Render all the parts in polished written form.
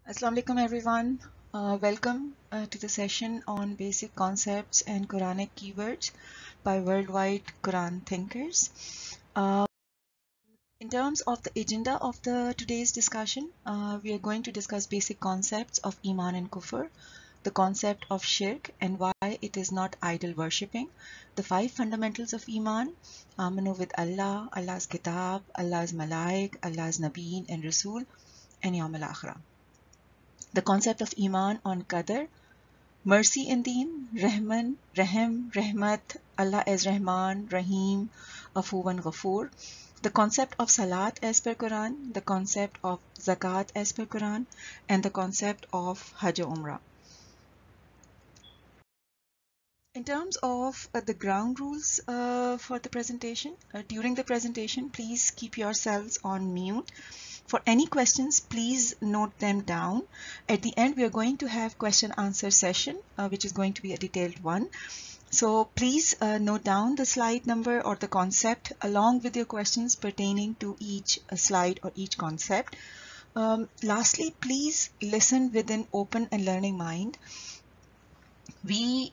Assalamu alaikum everyone. Welcome to the session on basic concepts and Quranic keywords by worldwide Quran thinkers. In terms of the agenda of today's discussion, we are going to discuss basic concepts of Iman and Kufar, the concept of Shirk and why it is not idol worshipping, the 5 fundamentals of Iman, Amanu with Allah, Allah's Kitab, Allah's Malaik, Allah's Nabiyeen and Rusul, and Youm-AL-Akhira. The concept of Iman on Qadar, mercy and Deen, Rahman, Rahim, Rahmat, Allah as Rahman, Raheem, Afuan, Ghafoor. The concept of Salat as per Quran, the concept of Zakat as per Quran, and the concept of Hajj or Umra. In terms of the ground rules for the presentation, during the presentation, please keep yourselves on mute. For any questions, please note them down. At the end, we are going to have question answer session, which is going to be a detailed one. So please note down the slide number or the concept along with your questions pertaining to each slide or each concept. Lastly, please listen with an open and learning mind. We,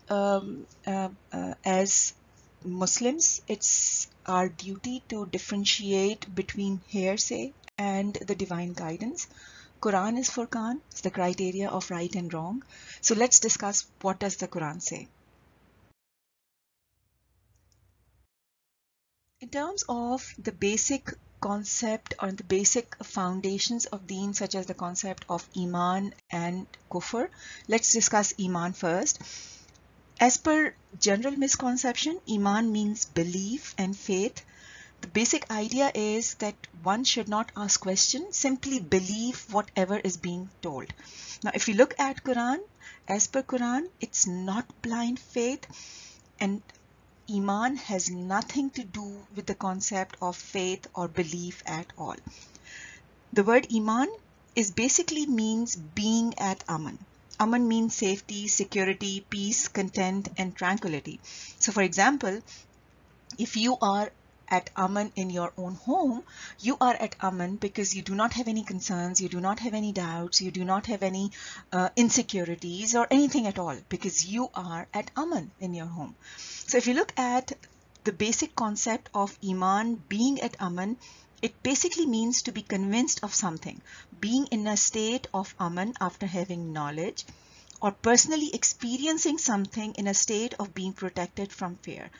as Muslims, it's our duty to differentiate between hearsay and the divine guidance. Quran is Furqan, it's the criteria of right and wrong. So let's discuss what does the Quran say. In terms of the basic concept or the basic foundations of Deen, such as the concept of Iman and Kufr, let's discuss Iman first. As per general misconception, Iman means belief and faith. The basic idea is that one should not ask questions, simply believe whatever is being told. Now, if you look at Quran, as per Quran, it's not blind faith, and Iman has nothing to do with the concept of faith or belief at all. The word Iman is basically means being at Aman. Aman means safety, security, peace, content, and tranquility. So for example, if you are at Aman in your own home, you are at Aman because you do not have any concerns, you do not have any doubts, you do not have any insecurities or anything at all, because you are at Aman in your home. So if you look at the basic concept of Iman being at Aman, it basically means to be convinced of something, being in a state of Aman after having knowledge, or personally experiencing something in a state of being protected from fear,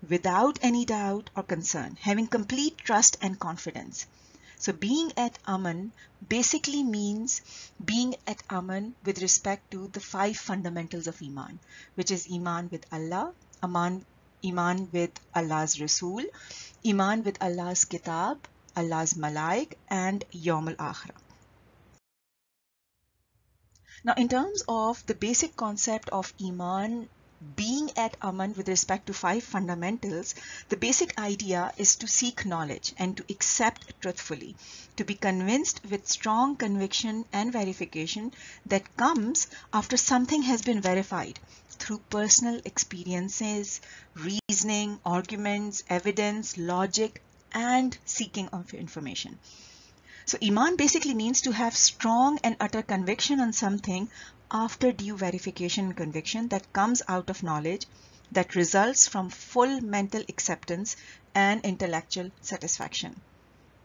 without any doubt or concern, having complete trust and confidence. So being at Aman basically means being at Aman with respect to the 5 fundamentals of Iman, which is Iman with Allah, Iman with Allah's Rusul, Iman with Allah's Kitab, Allah's Malaik, and Youm-Al-Akhira. Now, in terms of the basic concept of Iman being at Aman with respect to 5 fundamentals, the basic idea is to seek knowledge and to accept truthfully, to be convinced with strong conviction and verification that comes after something has been verified through personal experiences, reasoning, arguments, evidence, logic, and seeking of information. So Iman basically means to have strong and utter conviction on something after due verification and conviction that comes out of knowledge, that results from full mental acceptance and intellectual satisfaction.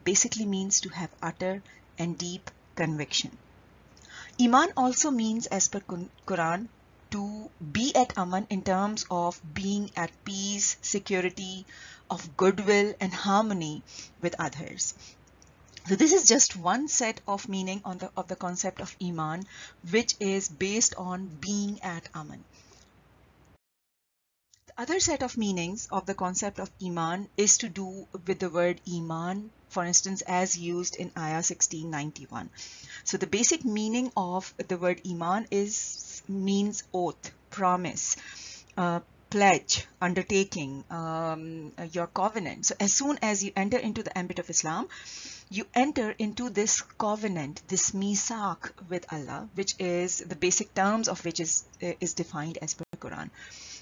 Basically means to have utter and deep conviction. Iman also means, as per Quran, to be at Aman in terms of being at peace, security, of goodwill and harmony with others. So this is just one set of meaning of the concept of Iman, which is based on being at Aman. The other set of meanings of the concept of Iman is to do with the word Iman, for instance, as used in Ayah 1691. So the basic meaning of the word Iman means oath, promise, pledge, undertaking, your covenant. So as soon as you enter into the ambit of Islam, you enter into this covenant, this misak with Allah, which is the basic terms of which is defined as per Quran.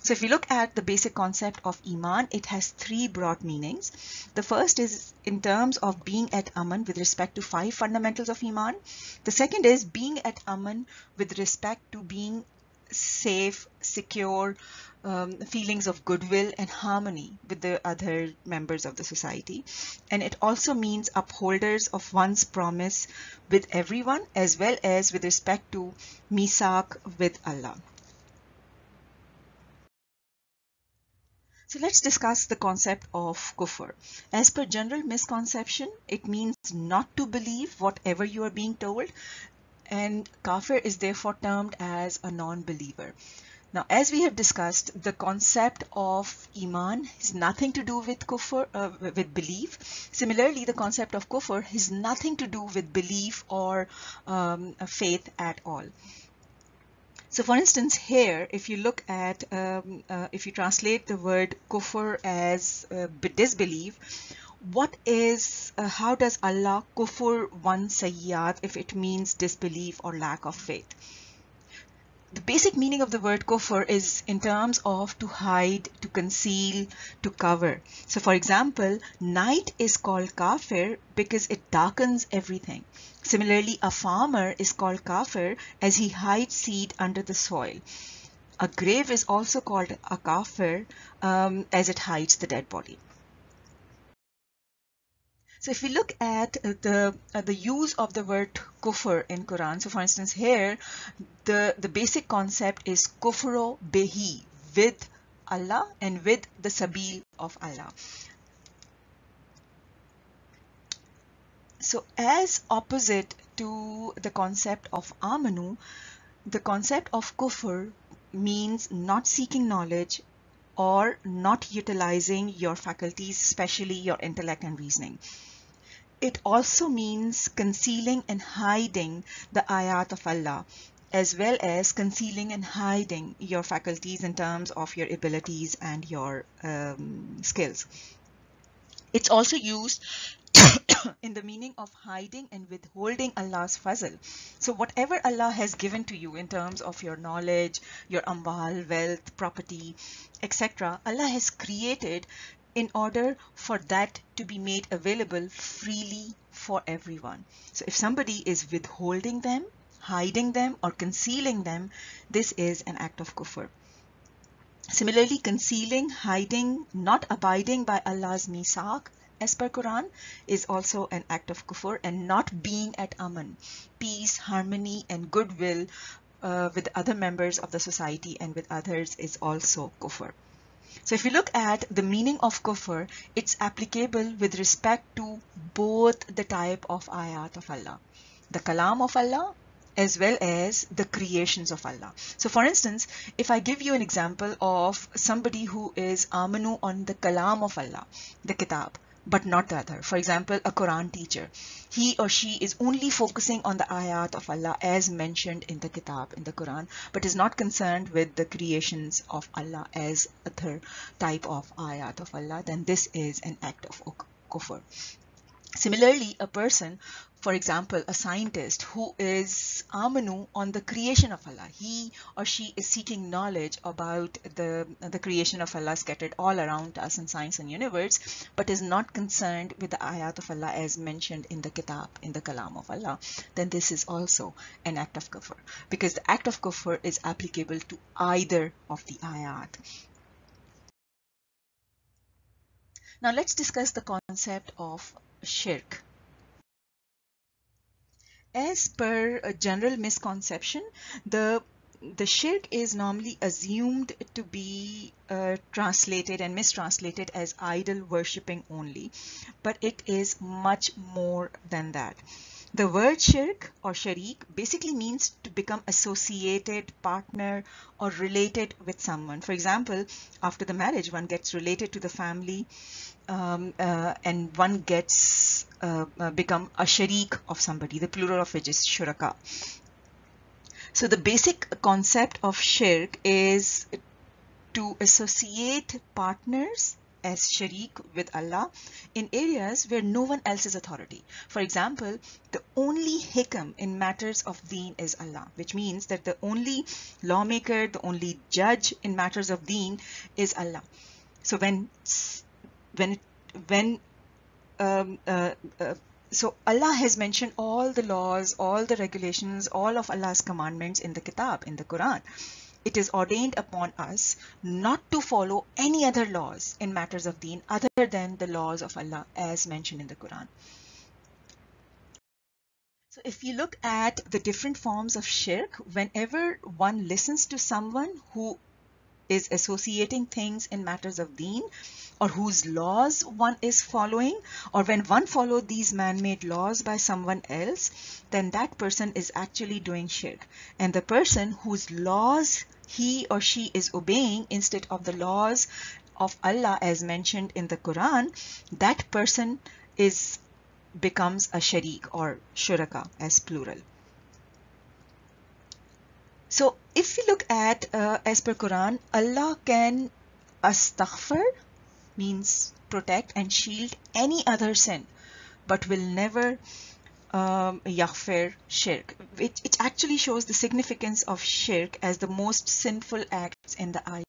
So if you look at the basic concept of Iman, it has three broad meanings. The first is in terms of being at Aman with respect to 5 fundamentals of Iman. The second is being at Aman with respect to being safe, secure, feelings of goodwill and harmony with the other members of the society. And it also means upholders of one's promise with everyone, as well as with respect to misak with Allah. So let's discuss the concept of Kufar. As per general misconception, it means not to believe whatever you are being told, and Kafir is therefore termed as a non-believer. Now, as we have discussed, the concept of Iman has nothing to do with Kufr, with belief. Similarly, the concept of Kufr has nothing to do with belief or faith at all. So for instance, here, if you look at, if you translate the word Kufr as disbelief, how does Allah kufur one's sayyat if it means disbelief or lack of faith? The basic meaning of the word kufr is in terms of to hide, to conceal, to cover. So for example, night is called kafir because it darkens everything. Similarly, a farmer is called kafir as he hides seed under the soil. A grave is also called a kafir as it hides the dead body. So if we look at the use of the word kufr in Quran, so for instance here, the basic concept is kufro behi, with Allah and with the sabil of Allah. So as opposite to the concept of Amanu, the concept of kufr means not seeking knowledge or not utilizing your faculties, especially your intellect and reasoning. It also means concealing and hiding the ayat of Allah, as well as concealing and hiding your faculties in terms of your abilities and your skills. It's also used in the meaning of hiding and withholding Allah's fazl. So whatever Allah has given to you in terms of your knowledge, your amwal, wealth, property, etc., Allah has created in order for that to be made available freely for everyone. So if somebody is withholding them, hiding them, or concealing them, this is an act of kufr. Similarly, concealing, hiding, not abiding by Allah's misak as per Quran is also an act of kufr, and not being at aman, peace, harmony and goodwill with other members of the society and with others is also kufr. So if you look at the meaning of kufr, it's applicable with respect to both the type of ayat of Allah, the kalam of Allah, as well as the creations of Allah. So for instance, if I give you an example of somebody who is amanu on the kalam of Allah, the Kitab, but not the other. For example, a Quran teacher. He or she is only focusing on the ayat of Allah as mentioned in the Kitab, in the Quran, but is not concerned with the creations of Allah as a third type of ayat of Allah, then this is an act of kufr. Similarly, a person, for example, a scientist who is amanu on the creation of Allah, he or she is seeking knowledge about the creation of Allah scattered all around us in science and universe, but is not concerned with the ayat of Allah as mentioned in the Kitab, in the Kalam of Allah, then this is also an act of kufr, because the act of kufr is applicable to either of the ayat. Now let's discuss the concept of shirk. As per a general misconception, the shirk is normally assumed to be translated and mistranslated as idol worshipping only, but it is much more than that. The word shirk or sharik basically means to become associated, partner, or related with someone. For example, after the marriage, one gets related to the family and one gets become a sharik of somebody, the plural of which is shuraka. So the basic concept of shirk is to associate partners as sharik with Allah in areas where no one else is authority. For example, the only hikam in matters of deen is Allah, which means that the only lawmaker, the only judge in matters of deen is Allah. So when so Allah has mentioned all the laws, all the regulations, all of Allah's commandments in the Kitab, in the Quran. It is ordained upon us not to follow any other laws in matters of deen other than the laws of Allah as mentioned in the Quran. So if you look at the different forms of shirk, whenever one listens to someone who is associating things in matters of deen, or whose laws one is following, or when one follows these man-made laws by someone else, then that person is actually doing shirk. And the person whose laws he or she is obeying instead of the laws of Allah as mentioned in the Quran, that person becomes a sharik or shuraka as plural. So if we look at as per Quran, Allah can astaghfir, means protect and shield any other sin, but will never yaghfir shirk. It actually shows the significance of shirk as the most sinful acts in the ayat.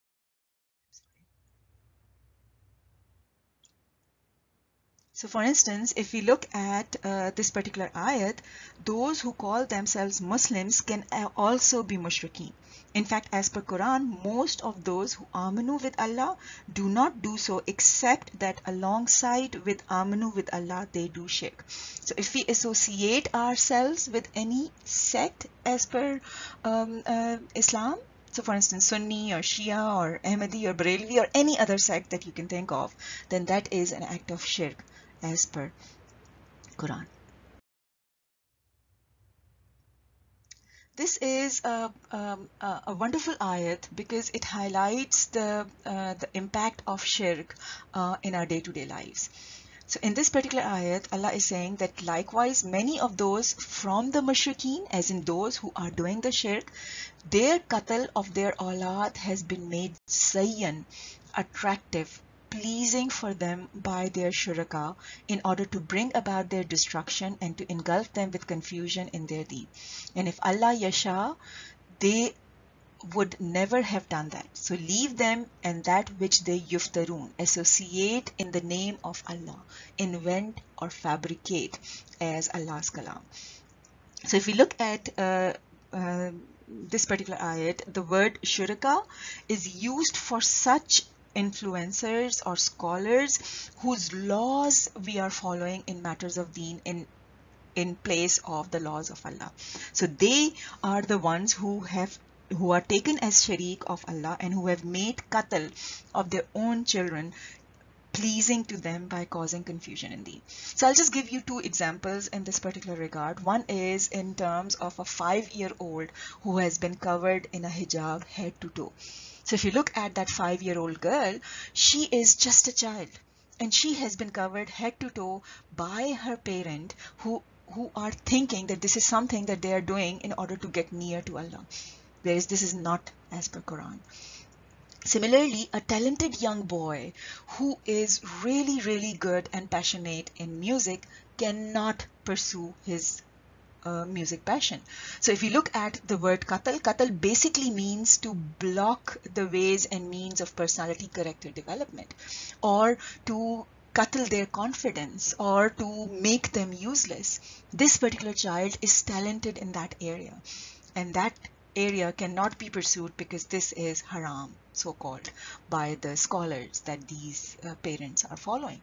So for instance, if we look at this particular ayat, those who call themselves Muslims can also be mushrikeen. In fact, as per Quran, most of those who amanu with Allah do not do so except that alongside with amanu with Allah, they do shirk. So if we associate ourselves with any sect as per Islam, so for instance, Sunni or Shia or Ahmadi or Barelvi or any other sect that you can think of, then that is an act of shirk as per Quran. This is a wonderful ayat because it highlights the impact of shirk in our day-to-day lives. So in this particular ayat, Allah is saying that likewise many of those from the mushrikeen, as in those who are doing the shirk, their qatl of their awlad has been made sayyan, attractive, pleasing for them by their shuraka in order to bring about their destruction and to engulf them with confusion in their deen. And if Allah yasha, they would never have done that. So leave them and that which they yuftarun, associate in the name of Allah, invent or fabricate as Allah's kalam. So if we look at this particular ayat, the word shuraka is used for such influencers or scholars whose laws we are following in matters of deen in place of the laws of Allah. So they are the ones who are taken as sharik of Allah and who have made qatl of their own children pleasing to them by causing confusion in deen. So I'll just give you two examples in this particular regard. One is in terms of a 5-year-old who has been covered in a hijab head to toe. So if you look at that 5-year-old girl, she is just a child and she has been covered head to toe by her parent who are thinking that this is something that they are doing in order to get near to Allah, whereas this is not as per Quran. Similarly, a talented young boy who is really, really good and passionate in music cannot pursue his music passion. So if you look at the word qatl basically means to block the ways and means of personality character development, or to qatl their confidence, or to make them useless. This particular child is talented in that area, and that area cannot be pursued because this is haram, so called, by the scholars that these parents are following.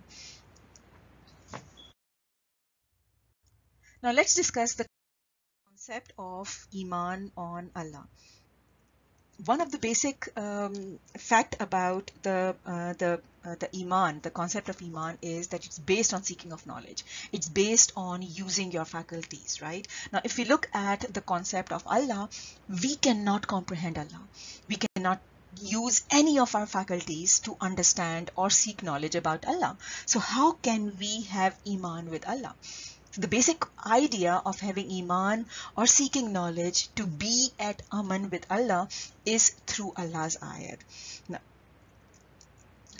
Now let's discuss the concept of Iman on Allah. One of the basic fact about the Iman, the concept of Iman, is that it's based on seeking of knowledge. It's based on using your faculties, right? Now, if we look at the concept of Allah, we cannot comprehend Allah. We cannot use any of our faculties to understand or seek knowledge about Allah. So how can we have Iman with Allah? The basic idea of having Iman or seeking knowledge to be at Aman with Allah is through Allah's ayat. Now,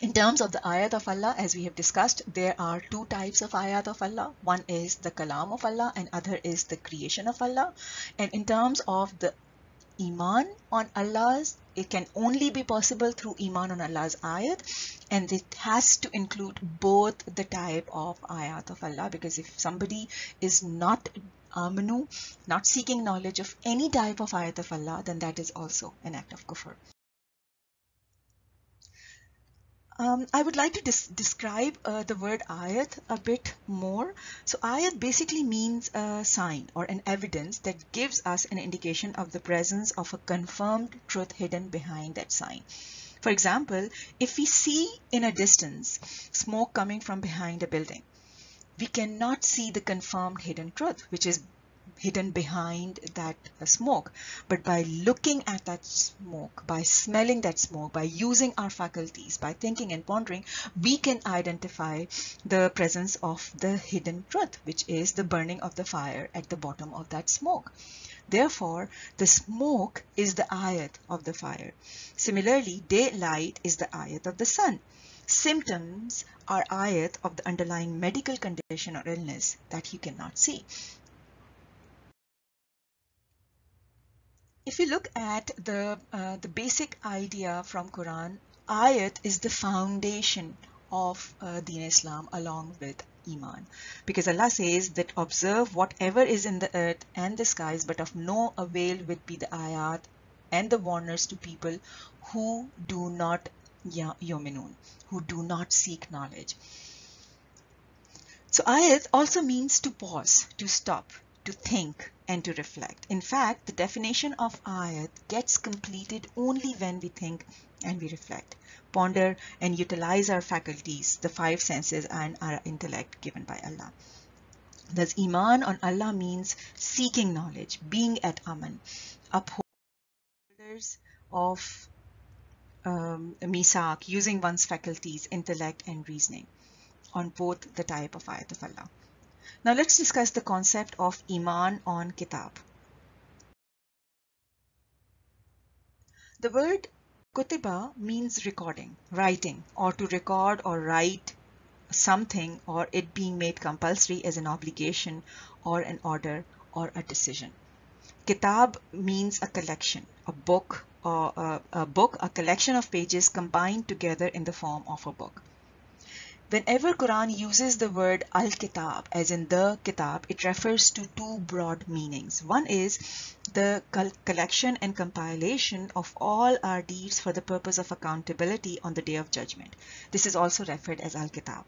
In terms of the Ayat of Allah, as we have discussed, there are two types of Ayat of Allah. One is the Kalam of Allah and other is the creation of Allah. And in terms of the Iman on Allah's, it can only be possible through Iman on Allah's ayat, and it has to include both the type of ayat of Allah, because if somebody is not Amanu, not seeking knowledge of any type of ayat of Allah, then that is also an act of kufr. I would like to describe the word ayat a bit more. So ayat basically means a sign or an evidence that gives us an indication of the presence of a confirmed truth hidden behind that sign. For example, if we see in a distance smoke coming from behind a building, we cannot see the confirmed hidden truth, which is hidden behind that smoke. But by looking at that smoke, by smelling that smoke, by using our faculties, by thinking and pondering, we can identify the presence of the hidden truth, which is the burning of the fire at the bottom of that smoke. Therefore, the smoke is the ayat of the fire. Similarly, daylight is the ayat of the sun. Symptoms are ayat of the underlying medical condition or illness that you cannot see. If you look at the basic idea from Quran, ayat is the foundation of Deen Islam along with Iman. Because Allah says that observe whatever is in the earth and the skies, but of no avail would be the ayat and the warners to people who do not yuminun, who do not seek knowledge. So ayat also means to pause, to stop, to think and to reflect. In fact, the definition of ayat gets completed only when we think and we reflect, ponder and utilize our faculties, the five senses and our intellect given by Allah. Thus, Iman on Allah means seeking knowledge, being at Aman, upholders of misak, using one's faculties, intellect and reasoning on both the type of ayat of Allah. Now let's discuss the concept of Iman on Kitab. The word kutiba means recording, writing, or to record or write something, or it being made compulsory as an obligation or an order or a decision. Kitab means a collection, a book, or a collection of pages combined together in the form of a book. Whenever Quran uses the word Al-Kitab, as in the Kitab, it refers to two broad meanings. One is the collection and compilation of all our deeds for the purpose of accountability on the Day of Judgment. This is also referred as Al-Kitab.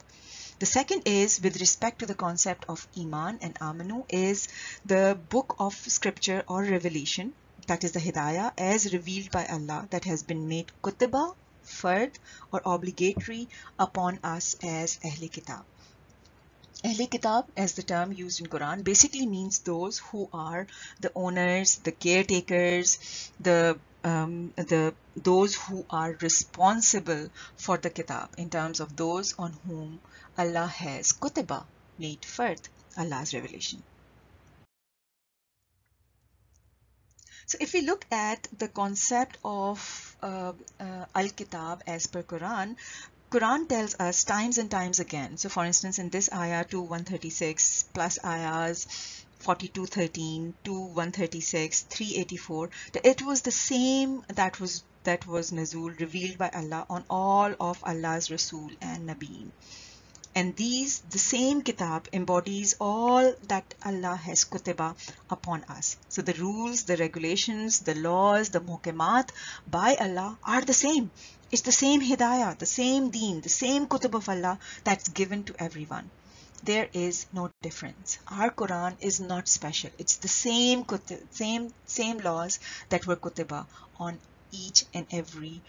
The second is, with respect to the concept of Iman and Amanu, is the book of scripture or revelation, that is the Hidayah, as revealed by Allah, that has been made kutiba, fard or obligatory upon us as Ahle Kitab. Ahle Kitab, as the term used in Quran, basically means those who are the owners, the caretakers, those who are responsible for the Kitab, in terms of those on whom Allah has kutiba, made fard, Allah's revelation. So if we look at the concept of Al-Kitab as per Quran, Quran tells us times and times again. So for instance, in this ayah 2:136 plus ayahs 42:13 to 136, 384, it was the same that was Nazul, revealed by Allah on all of Allah's Rusul and Nabiyeen. And the same Kitab embodies all that Allah has kutiba upon us. So the rules, the regulations, the laws, the muhkamat by Allah are the same. It's the same Hidayah, the same Deen, the same kutub of Allah that's given to everyone. There is no difference. Our Quran is not special. It's the same laws that were kutiba on each and every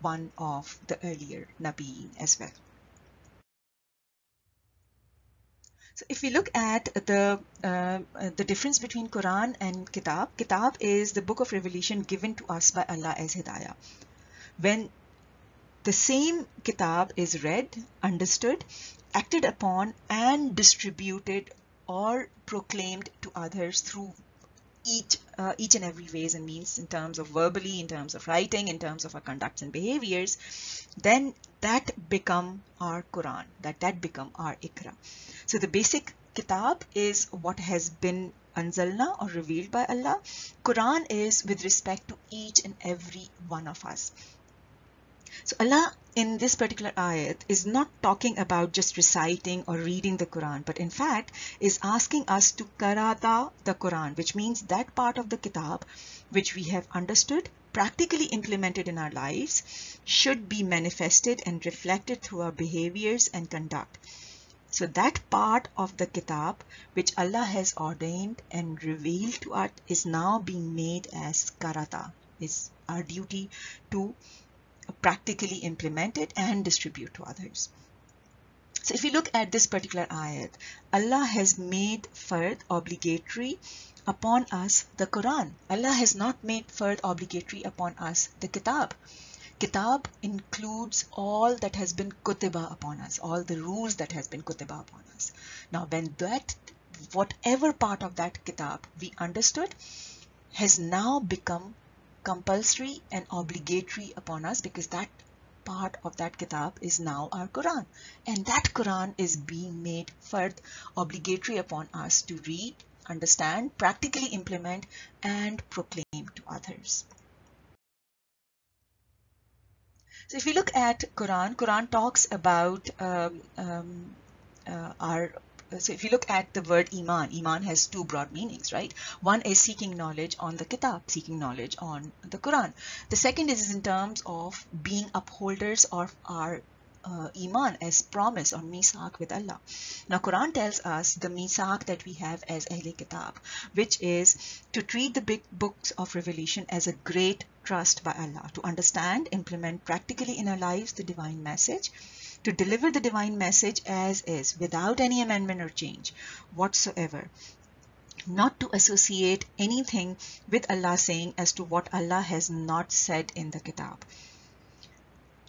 one of the earlier Nabiyeen as well. So if we look at the difference between Quran and Kitab, Kitab is the book of revelation given to us by Allah as Hidayah. When the same Kitab is read, understood, acted upon and distributed or proclaimed to others through each and every ways and means, in terms of verbally, in terms of writing, in terms of our conducts and behaviors, then that become our Quran, that become our Iqra. So the basic Kitab is what has been anzalna or revealed by Allah. Quran is with respect to each and every one of us. So Allah in this particular ayat is not talking about just reciting or reading the Quran, but in fact is asking us to karata the Quran, which means that part of the Kitab which we have understood, practically implemented in our lives, should be manifested and reflected through our behaviors and conduct. So that part of the Kitab which Allah has ordained and revealed to us is now being made as karata, is our duty to practically implement it and distribute to others. So if you look at this particular ayat, Allah has made fard obligatory upon us the Quran. Allah has not made fard obligatory upon us the Kitab. Kitab includes all that has been kutiba upon us, all the rules that has been kutiba upon us. Now when whatever part of that Kitab we understood has now become compulsory and obligatory upon us, because that part of that Kitab is now our Quran, and that Quran is being made fard obligatory upon us to read, understand, practically implement and proclaim to others. So if we look at Quran talks about so if you look at the word Iman has two broad meanings, right? One is seeking knowledge on the Kitab, seeking knowledge on the Quran. The second is in terms of being upholders of our Iman as promise or misak with Allah. Now Quran tells us the misak that we have as Ahle Kitab, which is to treat the big books of revelation as a great trust by Allah, to understand, implement practically in our lives the divine message, to deliver the divine message as is, without any amendment or change whatsoever, not to associate anything with Allah saying as to what Allah has not said in the Kitab,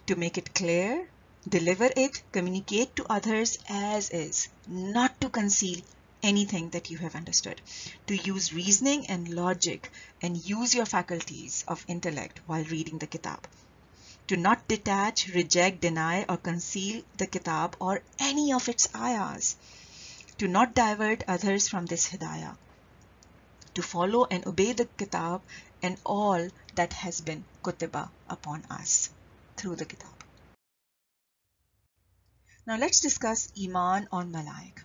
to make it clear, deliver it, communicate to others as is, not to conceal anything that you have understood, to use reasoning and logic and use your faculties of intellect while reading the Kitab, to not detach, reject, deny or conceal the Kitab or any of its ayahs, to not divert others from this hidayah, to follow and obey the Kitab and all that has been kutiba upon us through the Kitab. Now let's discuss Iman on Malaik.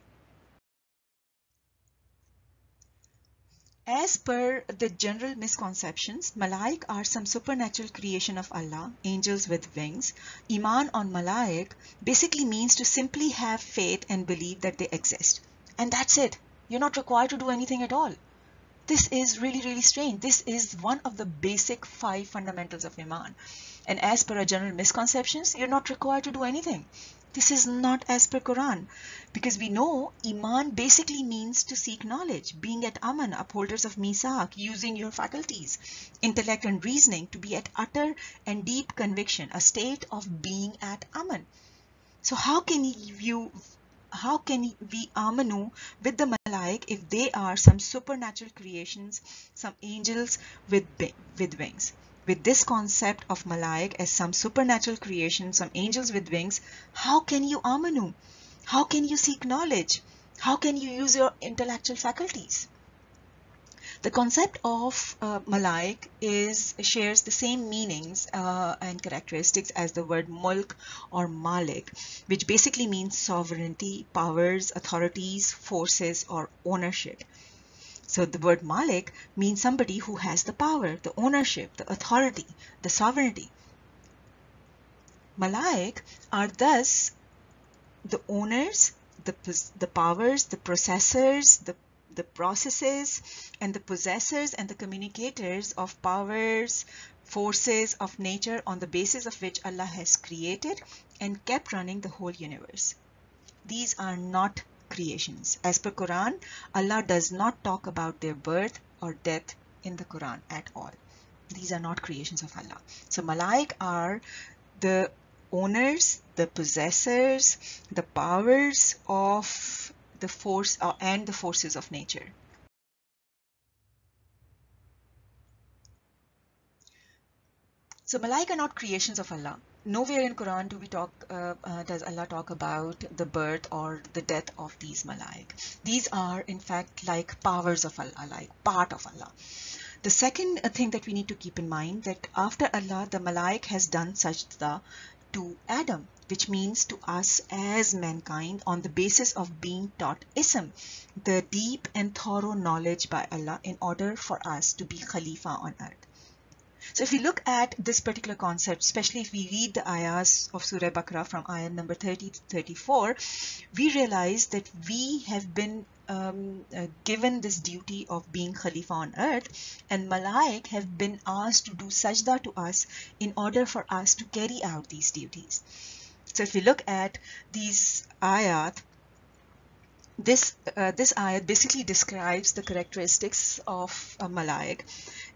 As per the general misconceptions, Malaik are some supernatural creation of Allah, angels with wings. Iman on Malaik basically means to simply have faith and believe that they exist. And that's it. You're not required to do anything at all. This is really strange. This is one of the basic 5 fundamentals of Iman. And as per our general misconceptions, you're not required to do anything. This is not as per Quran, because we know Iman basically means to seek knowledge, being at Aman, upholders of misak, using your faculties, intellect and reasoning to be at utter and deep conviction, a state of being at Aman. So how can we Amanu with the Malaik if they are some supernatural creations, some angels with wings? With this concept of Malaik as some supernatural creation, some angels with wings, how can you Amanu? How can you seek knowledge? How can you use your intellectual faculties? The concept of Malaik shares the same meanings and characteristics as the word mulk or Malik, which basically means sovereignty, powers, authorities, forces or ownership. So the word Malik means somebody who has the power, the ownership, the authority, the sovereignty. Malaik are thus the owners, the powers, the processors, the processes and the possessors and the communicators of powers, forces of nature on the basis of which Allah has created and kept running the whole universe. These are not creations. As per Quran, Allah does not talk about their birth or death in the Quran at all. These are not creations of Allah. So Malaik are the owners, the possessors, the powers of the force and the forces of nature. So Malaik are not creations of Allah. Nowhere in Quran does Allah talk about the birth or the death of these Malaik. These are in fact like powers of Allah, like part of Allah. The second thing that we need to keep in mind, that after Allah, the Malaik has done sajda to Adam, which means to us as mankind, on the basis of being taught ism, the deep and thorough knowledge by Allah, in order for us to be Khalifa on earth. So if we look at this particular concept, especially if we read the ayahs of Surah Baqarah from ayah number 30 to 34, we realize that we have been given this duty of being Khalifa on earth, and Malaik have been asked to do sajda to us in order for us to carry out these duties. So if we look at these ayat, this ayat basically describes the characteristics of a Malaik.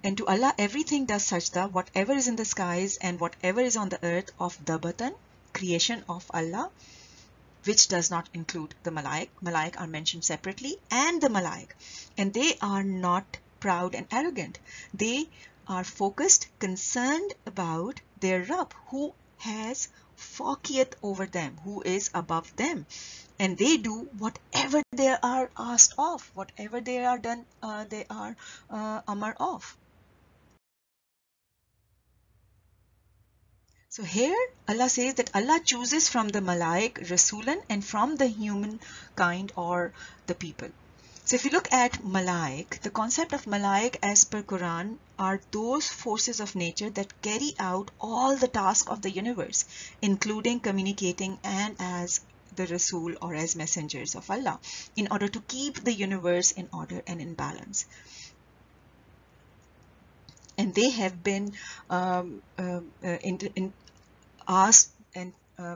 And to Allah, everything does sajda, whatever is in the skies and whatever is on the earth, of the batan, creation of Allah, which does not include the Malaik. Malaik are mentioned separately, and the Malaik. And they are not proud and arrogant. They are focused, concerned about their Rabb, who has fawqiyat over them, who is above them. And they do whatever they are asked of, whatever they are done, they are amar of. So here Allah says that Allah chooses from the Malaik Rasulan and from the humankind or the people. So if you look at Malaik, the concept of Malaik as per Quran are those forces of nature that carry out all the tasks of the universe, including communicating and as the Rasul or as messengers of Allah, in order to keep the universe in order and in balance. And they have been asked and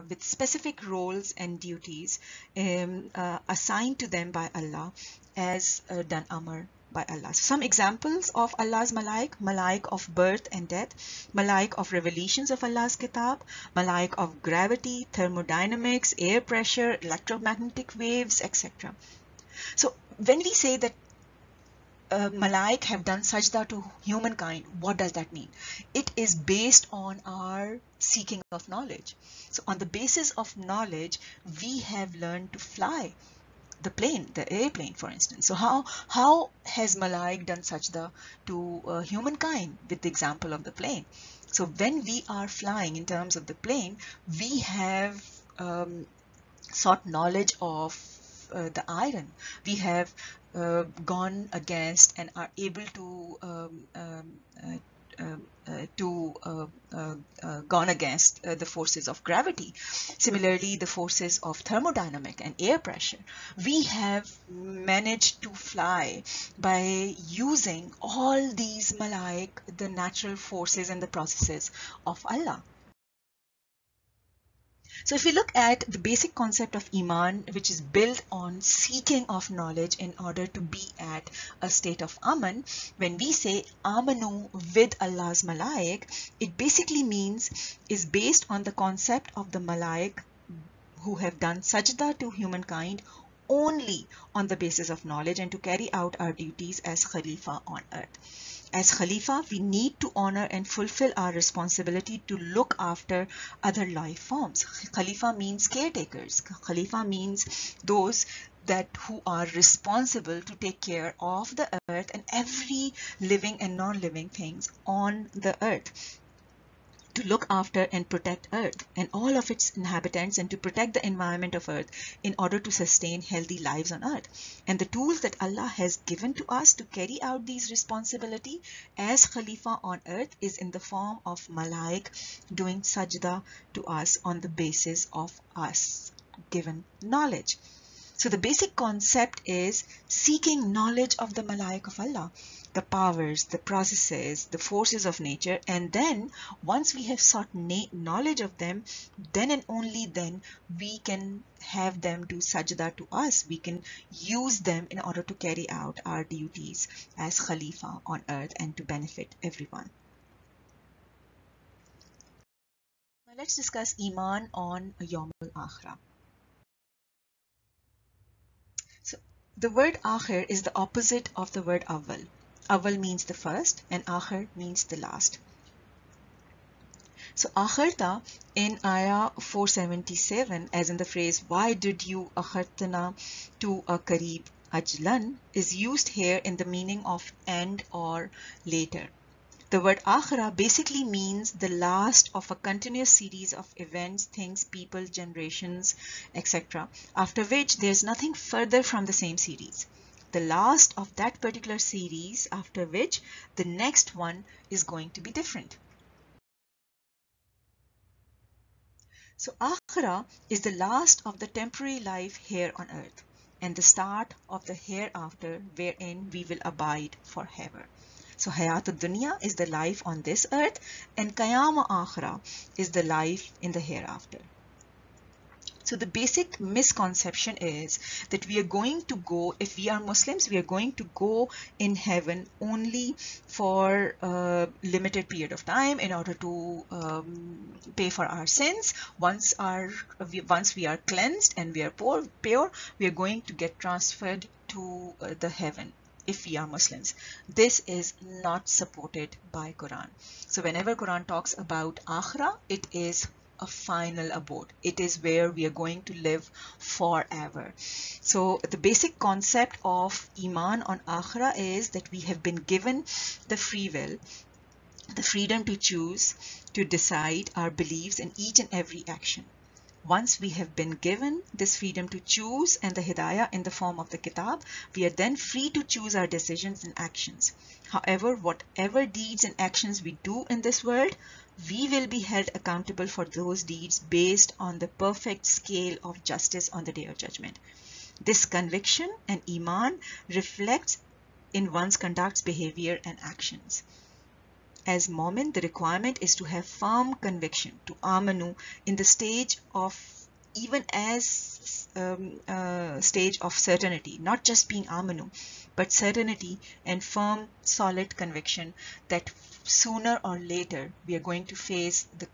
with specific roles and duties assigned to them by Allah, as done amr by Allah. So some examples of Allah's Malaik: Malaik of birth and death, Malaik of revelations of Allah's Kitab, Malaik of gravity, thermodynamics, air pressure, electromagnetic waves, etc. So when we say that Malaik have done sajda to humankind, what does that mean? It is based on our seeking of knowledge. So on the basis of knowledge, we have learned to fly the plane, the airplane, for instance. So how has Malaik done sajda to humankind with the example of the plane? So when we are flying in terms of the plane, we have sought knowledge of the iron. We have gone against and are able to gone against the forces of gravity. Similarly, the forces of thermodynamic and air pressure. We have managed to fly by using all these Malaik, the natural forces and the processes of Allah. So if we look at the basic concept of Iman, which is built on seeking of knowledge in order to be at a state of Aman, when we say Amanu with Allah's Malaik, it basically means is based on the concept of the Malaik who have done sajda to humankind only on the basis of knowledge and to carry out our duties as Khalifa on earth. As Khalifa, we need to honor and fulfill our responsibility to look after other life forms. Khalifa means caretakers. Khalifa means those who are responsible to take care of the earth and every living and non-living things on the earth, to look after and protect earth and all of its inhabitants, and to protect the environment of earth in order to sustain healthy lives on earth. And the tools that Allah has given to us to carry out these responsibility as Khalifa on earth is in the form of Malaik doing sajda to us on the basis of us given knowledge. So the basic concept is seeking knowledge of the Malaik of Allah, the powers, the processes, the forces of nature, and then once we have sought knowledge of them, then and only then we can have them do sajda to us. We can use them in order to carry out our duties as Khalifa on earth and to benefit everyone. Now let's discuss Iman on Youm-AL-Akhira. So the word Akhir is the opposite of the word Awwal. Awwal means the first and Akhir means the last. So akharta in ayah 477, as in the phrase, why did you akhartana to a kareeb ajlan, is used here in the meaning of end or later. The word akhira basically means the last of a continuous series of events, things, people, generations, etc., after which there's nothing further from the same series. The last of that particular series, after which the next one is going to be different. So akhira is the last of the temporary life here on earth and the start of the hereafter, wherein we will abide forever. So Hayat al-Dunya is the life on this earth, and Qiyam Akhira is the life in the hereafter. So the basic misconception is that we are going to go, if we are Muslims, we are going to go in heaven only for a limited period of time in order to pay for our sins. Once we are cleansed and we are pure, we are going to get transferred to the heaven. If we are Muslims, this is not supported by Quran. So whenever Quran talks about Akhira, it is a final abode. It is where we are going to live forever. So the basic concept of Iman on Akhira is that we have been given the free will, the freedom to choose, to decide our beliefs in each and every action. Once we have been given this freedom to choose and the hidayah in the form of the Kitab, we are then free to choose our decisions and actions. However, whatever deeds and actions we do in this world, we will be held accountable for those deeds based on the perfect scale of justice on the Day of Judgment. This conviction and Iman reflects in one's conduct, behavior and actions. As Mu'min, the requirement is to have firm conviction, to Amanu in the stage of, even as stage of certainty, not just being Amanu, but certainty and firm, solid conviction that sooner or later we are going to face the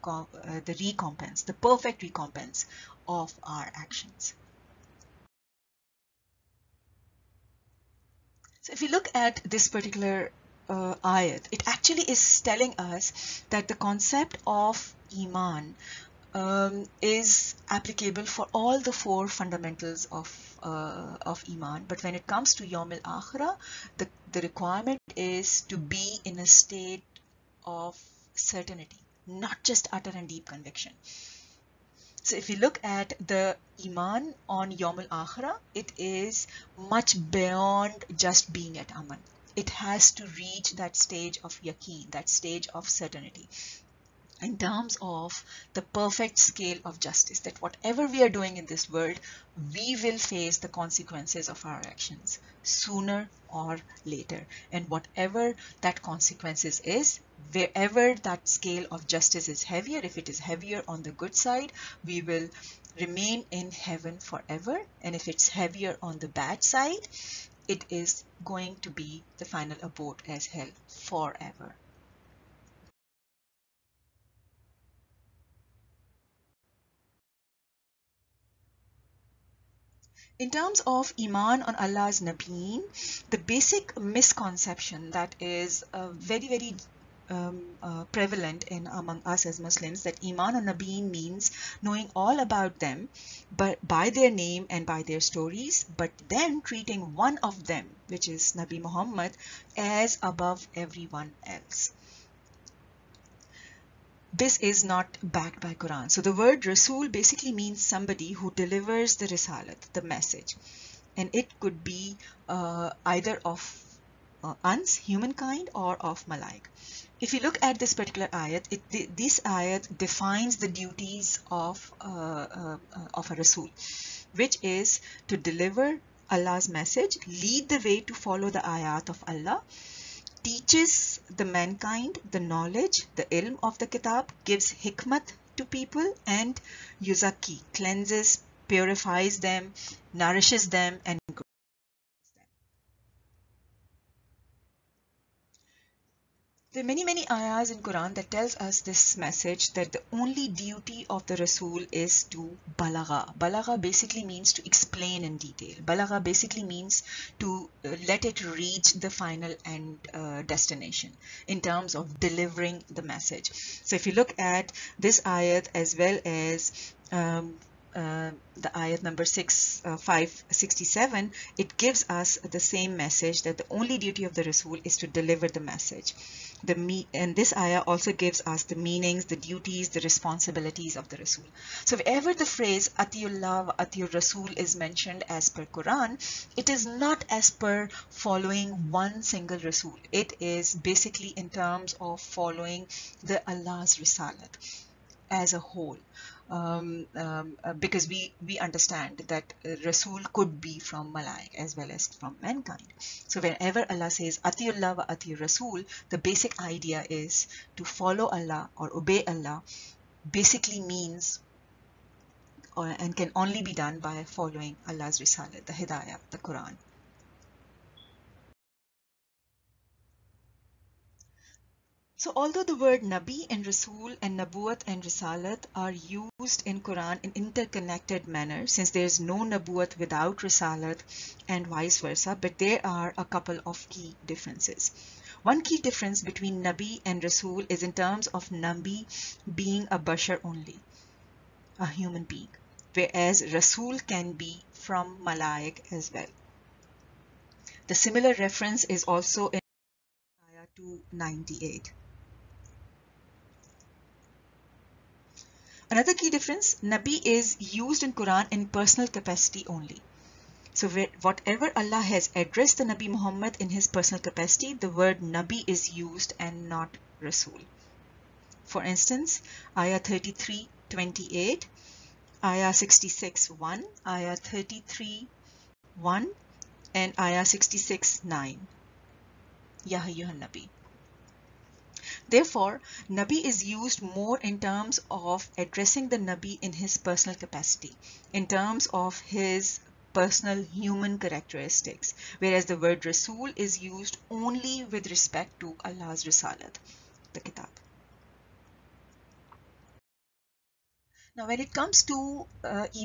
recompense, the perfect recompense of our actions. So if you look at this particular ayat, it actually is telling us that the concept of Iman is applicable for all the four fundamentals of Iman. But when it comes to Youm-AL-Akhira, the requirement is to be in a state of certainty, not just utter and deep conviction. So if you look at the Iman on Youm-Al-Akhira, it is much beyond just being at Aman. It has to reach that stage of yaqeen, that stage of certainty, in terms of the perfect scale of justice, that whatever we are doing in this world, we will face the consequences of our actions sooner or later. And whatever that consequences is, wherever that scale of justice is heavier, if it is heavier on the good side, we will remain in heaven forever. And if it's heavier on the bad side, it is going to be the final abode as hell forever. In terms of Iman on Allah's Nabiyeen, the basic misconception that is very prevalent among us as Muslims, that Iman on Nabiyeen means knowing all about them, but by their name and by their stories, but then treating one of them, which is Nabi Muhammad, as above everyone else. This is not backed by Quran. So the word Rusul basically means somebody who delivers the Risalat, the message. And it could be either of uns, humankind, or of Malaik. If you look at this particular ayat, this ayat defines the duties of a Rasul, which is to deliver Allah's message, lead the way to follow the Ayat of Allah, teaches the mankind the knowledge, the ilm of the Kitab, gives hikmat to people, and yuzaki, cleanses, purifies them, nourishes them, and grows them. There are many ayahs in Quran that tells us this message that the only duty of the Rasul is to balagha. Balagha basically means to explain in detail. Balagha basically means to let it reach the final end destination in terms of delivering the message. So if you look at this ayat as well as the ayat number 567, it gives us the same message that the only duty of the Rasul is to deliver the message. And this ayah also gives us the meanings, the duties, the responsibilities of the Rasul. So if ever the phrase Atiullah wa Atiur Rasul is mentioned as per Quran, it is not as per following one single Rasul. It is basically in terms of following the Allah's Risalat as a whole. Because we understand that Rasul could be from Malaik as well as from mankind. So whenever Allah says Atiullah wa Atiur Rasul, the basic idea is to follow Allah or obey Allah basically means and can only be done by following Allah's Risalat, the Hidayah, the Quran. So although the word Nabi and Rasul and Nabuwat and Risalat are used in Quran in interconnected manner, since there is no Nabuwat without Risalat and vice versa, but there are a couple of key differences. One key difference between Nabi and Rasul is in terms of Nabi being a bashar only, a human being, whereas Rasul can be from Malaik as well. The similar reference is also in Ayah 298. Another key difference, Nabi is used in Quran in personal capacity only. So whatever Allah has addressed the Nabi Muhammad in his personal capacity, the word Nabi is used and not Rasul. For instance, Ayah 33:28, Ayah 66:1, Ayah 33:1 and Ayah 66:9. Ya Ayyuhan Nabi. Therefore, Nabi is used more in terms of addressing the Nabi in his personal capacity, in terms of his personal human characteristics, whereas the word Rasul is used only with respect to Allah's Risalat, the Kitab. Now, when it comes to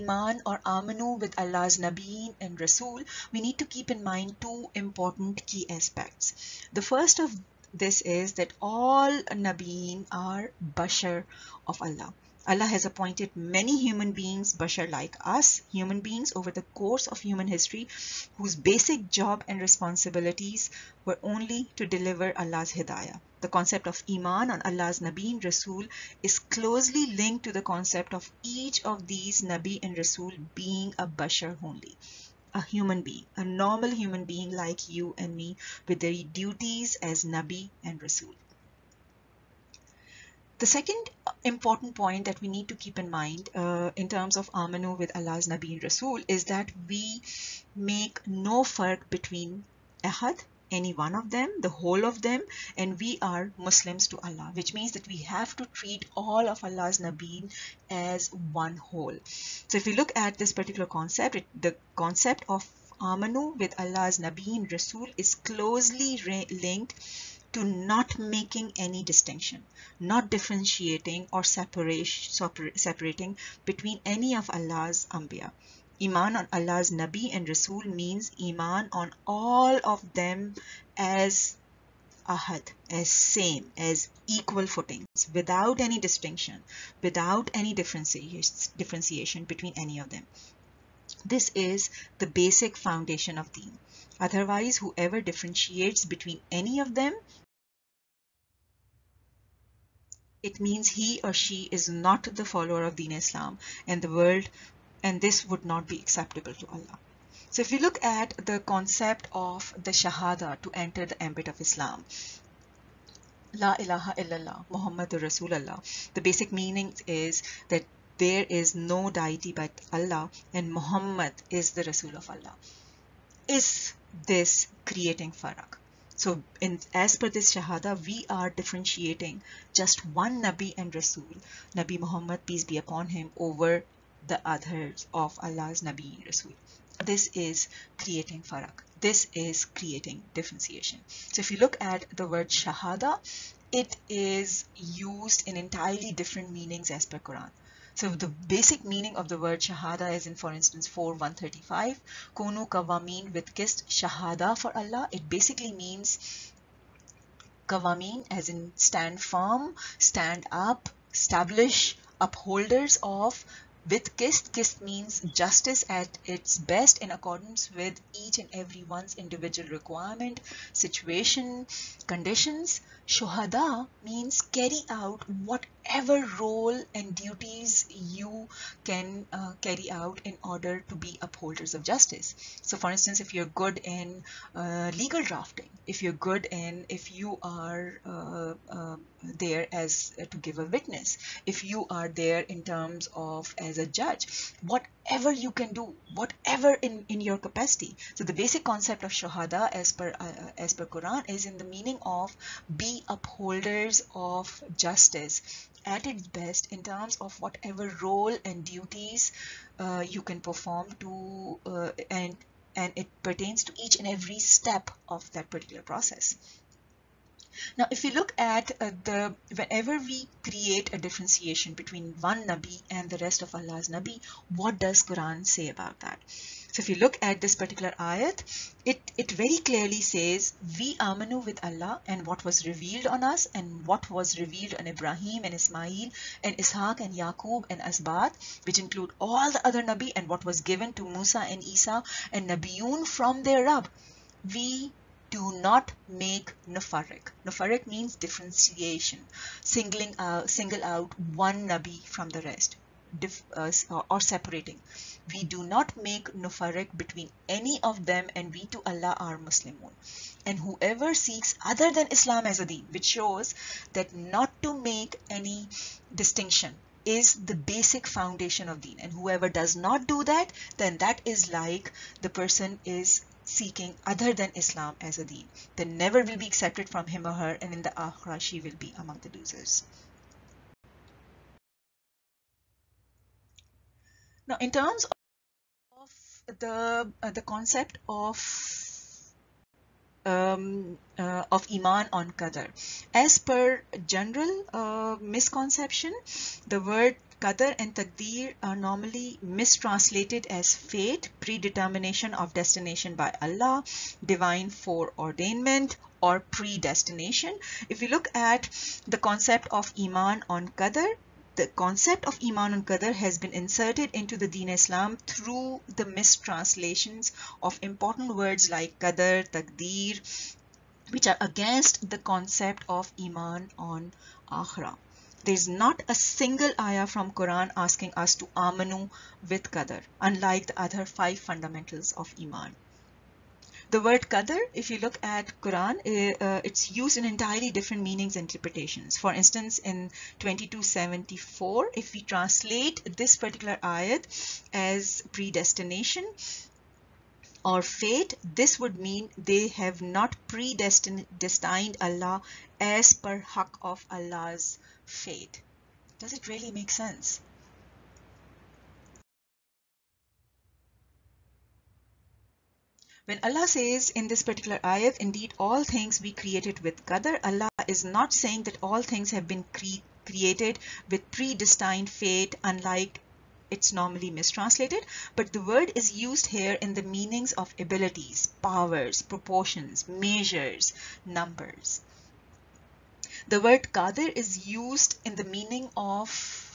Iman or Amanu with Allah's Nabiyeen and Rasul, we need to keep in mind two important key aspects. The first of this is that all Nabiyeen are bashar of Allah. Allah has appointed many human beings, bashar like us, human beings over the course of human history, whose basic job and responsibilities were only to deliver Allah's Hidayah. The concept of Iman on Allah's Nabi and Rasul is closely linked to the concept of each of these Nabi and Rasul being a bashar only, a human being, a normal human being like you and me, with their duties as Nabi and Rasul. The second important point that we need to keep in mind in terms of Amanu with Allah's Nabi and Rasul is that we make no farq between Ahad, any one of them, the whole of them, and we are Muslims to Allah, which means that we have to treat all of Allah's Nabiyeen as one whole. So if we look at this particular concept, the concept of Amanu with Allah's Nabiyeen Rasul is closely linked to not making any distinction, not differentiating or separating between any of Allah's Anbiya. Iman on Allah's Nabi and Rasul means Iman on all of them as Ahad, as same, as equal footings, without any distinction, without any differentiation between any of them. This is the basic foundation of Deen. Otherwise, whoever differentiates between any of them, it means he or she is not the follower of Deen Islam and the world, and this would not be acceptable to Allah. So if we look at the concept of the Shahada to enter the ambit of Islam, La ilaha illallah, Muhammadur Rasulullah, the basic meaning is that there is no deity but Allah and Muhammad is the Rasul of Allah. Is this creating faraq? So as per this Shahada, we are differentiating just one Nabi and Rasul, Nabi Muhammad, peace be upon him, over the others of Allah's Nabi and Rasul. This is creating faraq. This is creating differentiation. So if you look at the word Shahada, it is used in entirely different meanings as per Quran. So the basic meaning of the word shahada is in, for instance, 4:135, Kunu kawamin with kissed shahada for Allah. It basically means kawamin as in stand firm, stand up, establish, upholders of. With kist, kist means justice at its best in accordance with each and every one's individual requirement, situation, conditions. Shuhada means carry out whatever role and duties you can carry out in order to be upholders of justice. So for instance, if you're good in legal drafting, if you are there as to give a witness, if you are there in terms of as a judge, whatever you can do, whatever in your capacity. So the basic concept of shuhada as per Quran is in the meaning of be upholders of justice at its best in terms of whatever role and duties you can perform to and it pertains to each and every step of that particular process. Now, if you look at whenever we create a differentiation between one Nabi and the rest of Allah's Nabi, what does Quran say about that? So if you look at this particular ayat, it very clearly says, we Amanu with Allah and what was revealed on us and what was revealed on Ibrahim and Ismail and Ishaq and Yaqub and Asbat, which include all the other Nabi, and what was given to Musa and Isa and Nabiyeen from their Rabb. We do not make nufarriq. Nufarriq means differentiation, single out one Nabi from the rest, or separating. We do not make nufarriq between any of them, and we to Allah are Muslimun. And whoever seeks other than Islam as a deen, which shows that not to make any distinction is the basic foundation of deen. And whoever does not do that, then that is like the person is seeking other than Islam as a deen. Then never will be accepted from him or her, and in the Akhirah she will be among the losers. Now, in terms of the concept of Iman on Qadar, as per general misconception, the word Qadar and Taqdeer are normally mistranslated as fate, predetermination of destination by Allah, divine foreordainment, or predestination. If you look at the concept of Iman on Qadar, the concept of Iman on Qadar has been inserted into the Deen Islam through the mistranslations of important words like Qadar, Taqdeer, which are against the concept of Iman on Akhira. There is not a single ayah from Quran asking us to Amanu with Qadar, unlike the other 5 fundamentals of Iman. The word Qadar, if you look at Quran, it's used in entirely different meanings and interpretations. For instance, in 2274, if we translate this particular ayat as predestination or fate, this would mean they have not predestined Allah as per haqq of Allah's fate. Does it really make sense? When Allah says in this particular ayat, indeed all things we created with Qadar, Allah is not saying that all things have been created with predestined fate, unlike it's normally mistranslated, but the word is used here in the meanings of abilities, powers, proportions, measures, numbers. The word Qadir is used in the meaning of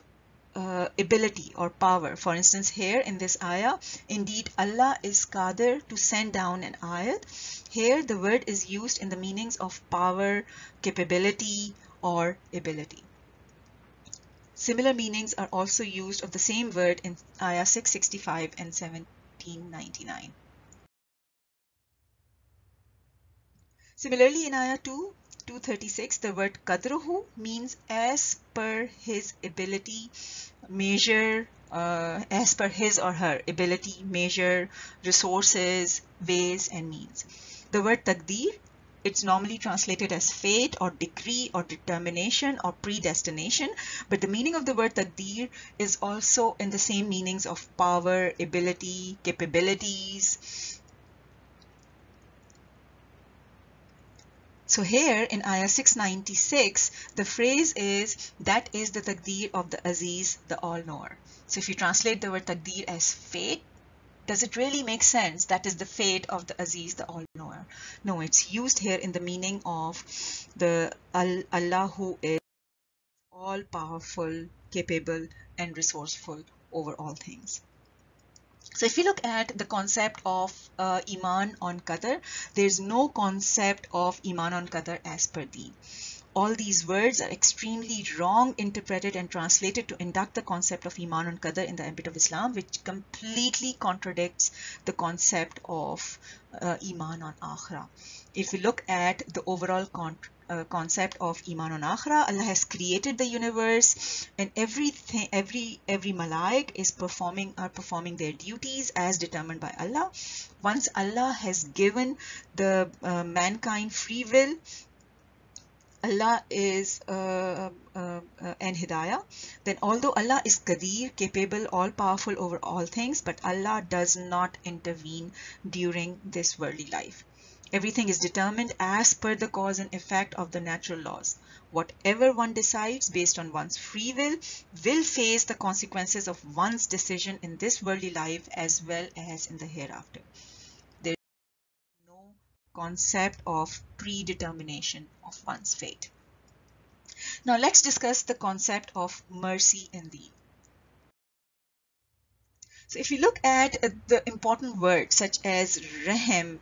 ability or power. For instance, here in this ayah, indeed Allah is Qadir to send down an ayat. Here the word is used in the meanings of power, capability, or ability. Similar meanings are also used of the same word in ayah 665 and 1799. Similarly, in ayah 236, the word qadruhu means as per his ability, measure, as per his or her ability, measure, resources, ways, and means. The word taqdeer, it's normally translated as fate or decree or determination or predestination, but the meaning of the word taqdeer is also in the same meanings of power, ability, capabilities. So here in Ayah 696, the phrase is, that is the taqdeer of the Aziz, the All-Knower. So if you translate the word taqdeer as fate, does it really make sense? That is the fate of the Aziz, the All-Knower. No, it's used here in the meaning of the Allah who is all-powerful, capable, and resourceful over all things. So if you look at the concept of Iman on Qadar, there's no concept of Iman on Qadar as per Deen. All these words are extremely wrong interpreted and translated to induct the concept of Iman on Qadar in the ambit of Islam, which completely contradicts the concept of Iman on Akhira. If we look at the overall concept of Iman on Akhira, Allah has created the universe, and every Malaik is performing their duties as determined by Allah. Once Allah has given the mankind free will, Allah is and Hidayah, then although Allah is Qadir, capable, all-powerful over all things, but Allah does not intervene during this worldly life. Everything is determined as per the cause and effect of the natural laws. Whatever one decides based on one's free will face the consequences of one's decision in this worldly life as well as in the hereafter. There is no concept of predetermination of one's fate. Now let's discuss the concept of mercy in Deen. So if you look at the important words such as Rahim,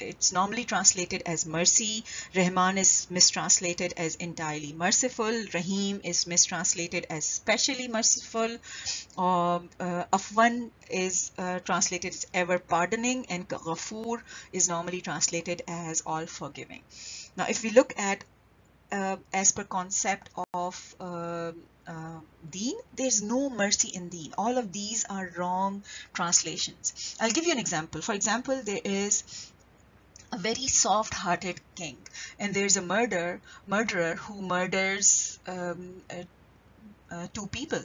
it's normally translated as mercy. Rahman is mistranslated as entirely merciful. Raheem is mistranslated as specially merciful. Afw'an is translated as ever pardoning, and Ghafoor is normally translated as all forgiving. Now if we look at as per concept of Deen, there's no mercy in Deen. All of these are wrong translations. I'll give you an example. For example, there is a very soft-hearted king, and there's a murderer who murders two people.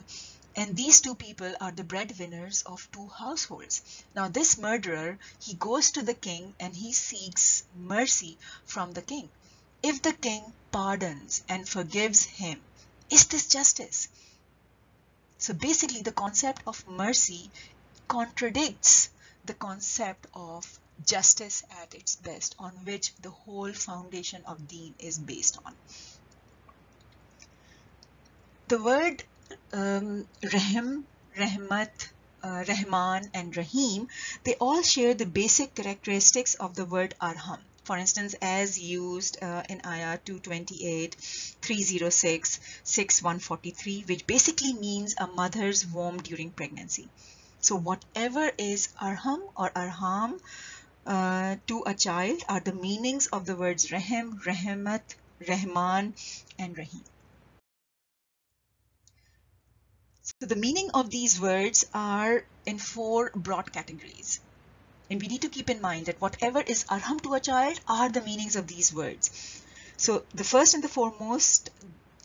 And these two people are the breadwinners of two households. Now this murderer, he goes to the king and he seeks mercy from the king. If the king pardons and forgives him, is this justice? So basically the concept of mercy contradicts the concept of justice at its best, on which the whole foundation of Deen is based on. The word Rahim, Rahmat, Rahman and Raheem, they all share the basic characteristics of the word Arham. For instance, as used in Ayah 228, 306, 6143, which basically means a mother's womb during pregnancy. So whatever is Arham or Arham to a child are the meanings of the words Rahim, Rahmat, Rahman and Raheem. So the meaning of these words are in four broad categories. And we need to keep in mind that whatever is Arham to a child are the meanings of these words. So the first and the foremost,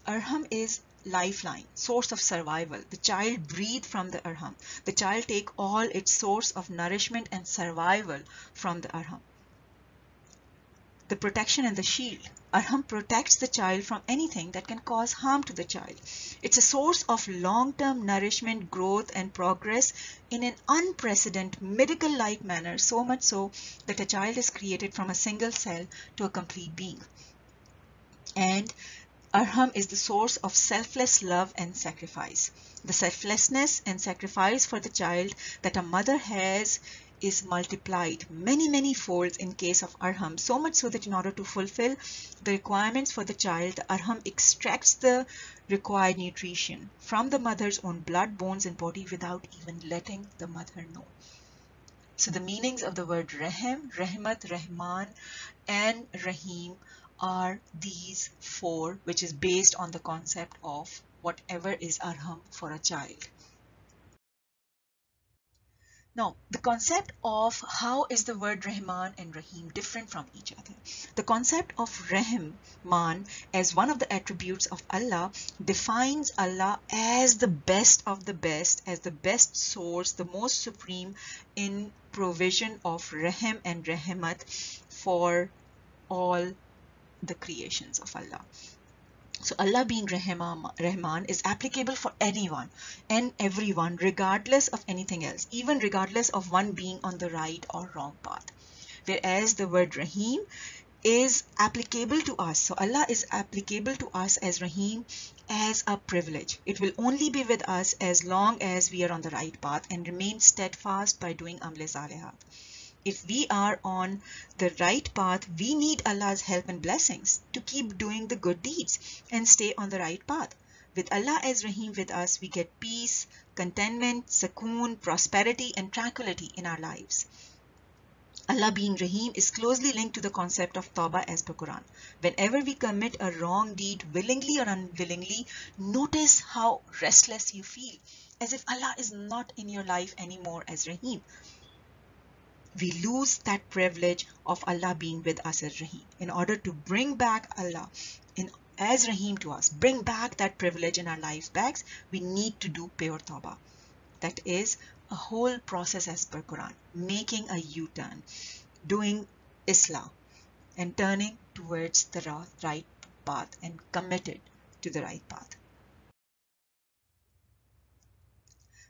Arham is lifeline, source of survival. The child breathes from the Arham. The child takes all its source of nourishment and survival from the Arham. The protection and the shield. Arham protects the child from anything that can cause harm to the child. It's a source of long-term nourishment, growth and progress in an unprecedented miracle-like manner, so much so that a child is created from a single cell to a complete being. And Arham is the source of selfless love and sacrifice. The selflessness and sacrifice for the child that a mother has is multiplied many folds in case of Arham, so much so that in order to fulfill the requirements for the child, the Arham extracts the required nutrition from the mother's own blood, bones and body without even letting the mother know. So the meanings of the word Rahim, Rahmat, Rahman and Raheem are these four, which is based on the concept of whatever is Arham for a child. Now, the concept of how is the word Rahman and Raheem different from each other. The concept of Rahman as one of the attributes of Allah defines Allah as the best of the best, as the best source, the most supreme in provision of Rahim and Rahmat for all the creations of Allah. So Allah being Rahman is applicable for anyone and everyone, regardless of anything else, even regardless of one being on the right or wrong path. Whereas the word Raheem is applicable to us. So Allah is applicable to us as Raheem as a privilege. It will only be with us as long as we are on the right path and remain steadfast by doing Amle Salihat. If we are on the right path, we need Allah's help and blessings to keep doing the good deeds and stay on the right path. With Allah as Raheem with us, we get peace, contentment, sukoon, prosperity and tranquility in our lives. Allah being Raheem is closely linked to the concept of Tawbah as per Quran. Whenever we commit a wrong deed willingly or unwillingly, notice how restless you feel, as if Allah is not in your life anymore as Raheem. We lose that privilege of Allah being with us as Raheem. In order to bring back Allah as Raheem to us, bring back that privilege in our lives back, we need to do pure Tawbah. That is a whole process as per Quran, making a U-turn, doing Islah and turning towards the right path and committed to the right path.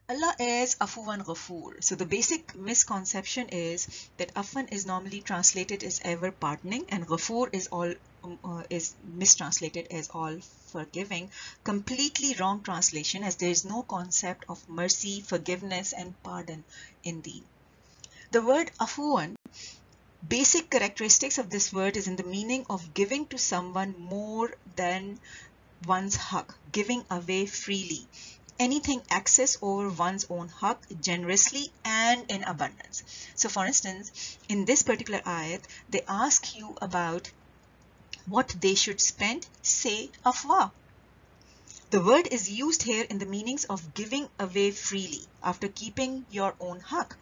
Allah is Afuan Ghafoor. So the basic misconception is that Afw'an is normally translated as ever pardoning and Ghafoor is mistranslated as all forgiving. Completely wrong translation, as there is no concept of mercy, forgiveness and pardon in Deen. The word Afuan, basic characteristics of this word is in the meaning of giving to someone more than one's haq, giving away freely. Anything excess over one's own haq, generously and in abundance. So for instance, in this particular ayat, they ask you about what they should spend, say Afwa. The word is used here in the meanings of giving away freely after keeping your own haq.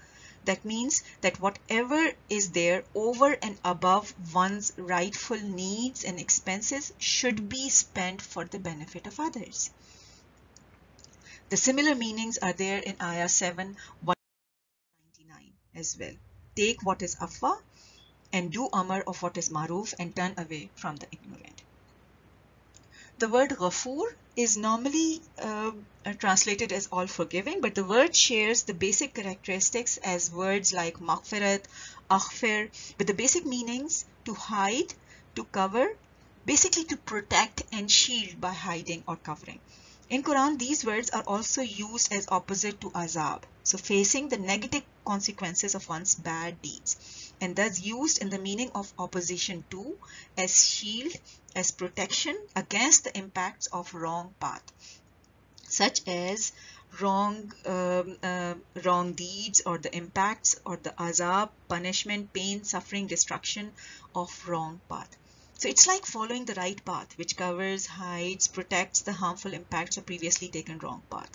That means that whatever is there over and above one's rightful needs and expenses should be spent for the benefit of others. The similar meanings are there in Ayah 7, 199 as well. Take what is Afwa and do Amr of what is Maruf and turn away from the ignorant. The word Ghafoor is normally translated as all forgiving, but the word shares the basic characteristics as words like Maghfirat, Akhfir, with the basic meanings to hide, to cover, basically to protect and shield by hiding or covering. In Quran, these words are also used as opposite to azab, so facing the negative consequences of one's bad deeds, and thus used in the meaning of opposition to, as shield, as protection against the impacts of wrong path, such as wrong deeds or the impacts or the azab, punishment, pain, suffering, destruction of wrong path. So it's like following the right path, which covers, hides, protects the harmful impacts of previously taken wrong path.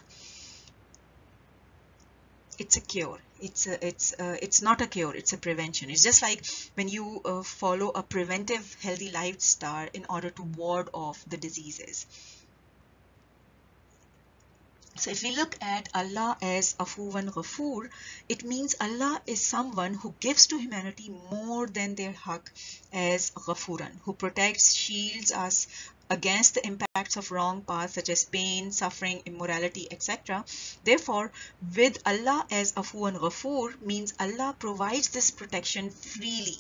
It's a cure. It's not a cure. It's a prevention. It's just like when you follow a preventive healthy lifestyle in order to ward off the diseases. So if we look at Allah as Afuwan Ghafoor, it means Allah is someone who gives to humanity more than their haq as Ghafooran, who protects, shields us against the impacts of wrong paths such as pain, suffering, immorality, etc. Therefore, with Allah as Afuwan Ghafoor means Allah provides this protection freely,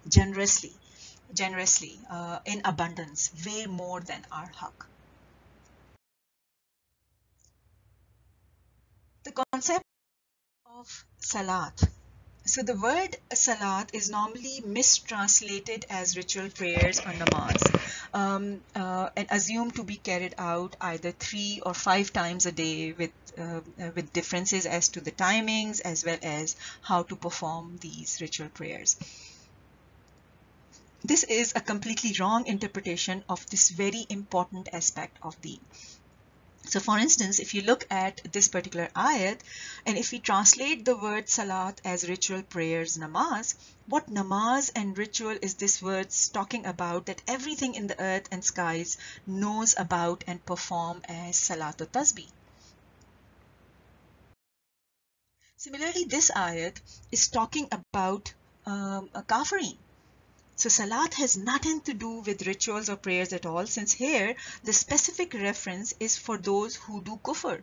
generously, in abundance, way more than our haq. The concept of Salat. So the word Salat is normally mistranslated as ritual prayers or namaz and assumed to be carried out either 3 or 5 times a day with differences as to the timings as well as how to perform these ritual prayers. This is a completely wrong interpretation of this very important aspect of Deen. So for instance, if you look at this particular ayat, and if we translate the word salat as ritual prayers, namaz, what namaz and ritual is this word talking about that everything in the earth and skies knows about and perform as salatu tasbih? Similarly, this ayat is talking about kafirin, So salat has nothing to do with rituals or prayers at all, since here the specific reference is for those who do kufr.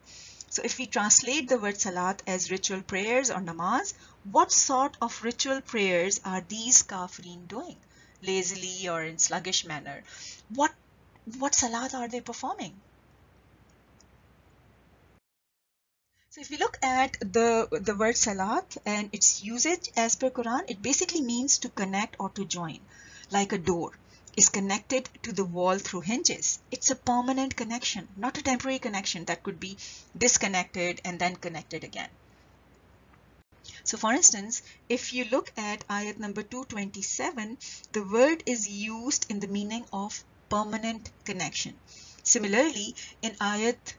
So if we translate the word salat as ritual prayers or namaz, what sort of ritual prayers are these kafirin doing? Lazily or in sluggish manner? What salat are they performing? So if we look at the word salat and its usage as per Quran, it basically means to connect or to join, like a door is connected to the wall through hinges. It's a permanent connection, not a temporary connection that could be disconnected and then connected again. So for instance, if you look at ayat number 227, the word is used in the meaning of permanent connection. Similarly, in ayat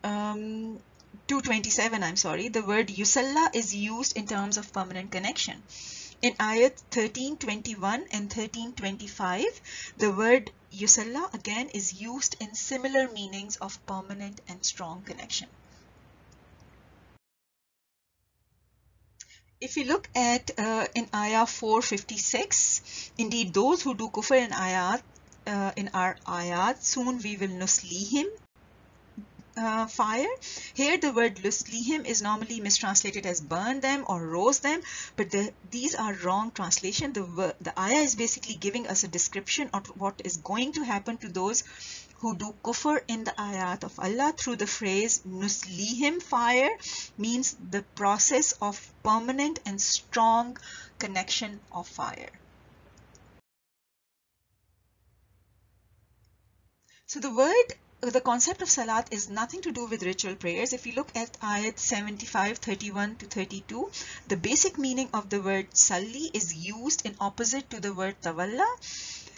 227, the word yusalla is used in terms of permanent connection. In ayat 1321 and 1325, the word yusalla again is used in similar meanings of permanent and strong connection. If you look at in ayah 456, indeed those who do kufr in our ayat, soon we will nuslihim, fire. Here the word luslihim is normally mistranslated as burn them or roast them, but these are wrong translation. The ayah is basically giving us a description of what is going to happen to those who do kufr in the ayat of Allah through the phrase nuslihim, fire, means the process of permanent and strong connection of fire. So the concept of salat is nothing to do with ritual prayers. If you look at ayat 75, 31 to 32, the basic meaning of the word salli is used in opposite to the word tawalla.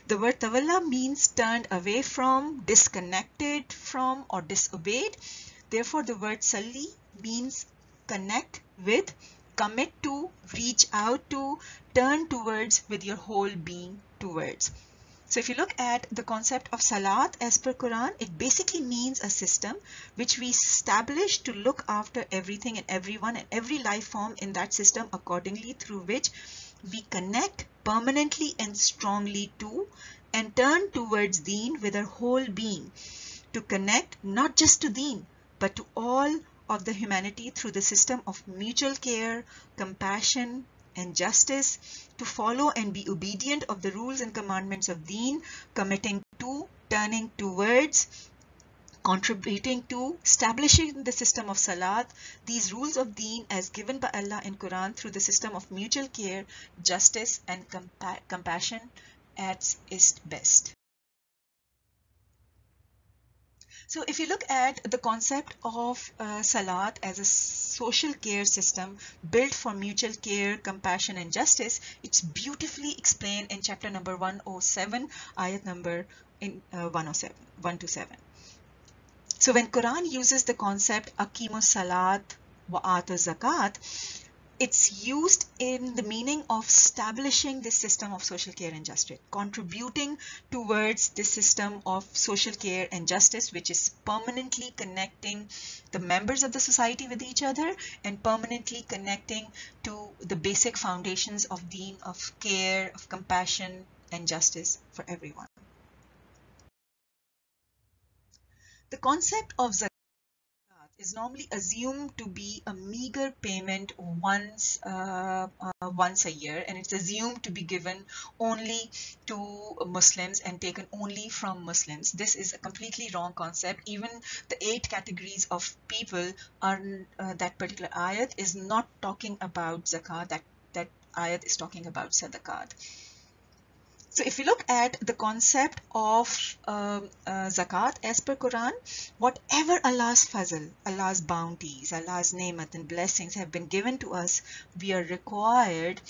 The word tawalla means turned away from, disconnected from, or disobeyed. Therefore, the word salli means connect with, commit to, reach out to, turn towards with your whole being towards. So if you look at the concept of salat as per Quran, it basically means a system which we establish to look after everything and everyone and every life form in that system accordingly, through which we connect permanently and strongly to and turn towards Deen with our whole being, to connect not just to Deen but to all of the humanity through the system of mutual care, compassion and justice, to follow and be obedient of the rules and commandments of Deen, committing to, turning towards, contributing to, establishing the system of salat, these rules of Deen as given by Allah in Quran through the system of mutual care, justice and compassion at its best. So if you look at the concept of salat as a social care system built for mutual care, compassion and justice, it's beautifully explained in chapter number 107, ayat number 1 to 7. So when Quran uses the concept Aqimus Salat wa Atu Zakat, it's used in the meaning of establishing this system of social care and justice, contributing towards this system of social care and justice, which is permanently connecting the members of the society with each other and permanently connecting to the basic foundations of Deen, of care, of compassion and justice for everyone. The concept of zakat is normally assumed to be a meager payment once a year, and it's assumed to be given only to Muslims and taken only from Muslims. This is a completely wrong concept. Even the 8 categories of people are that particular ayat is not talking about zakat. That ayat is talking about sadaqat. So if you look at the concept of zakat as per Quran, whatever Allah's fazl, Allah's bounties, Allah's nemat and blessings have been given to us, we are required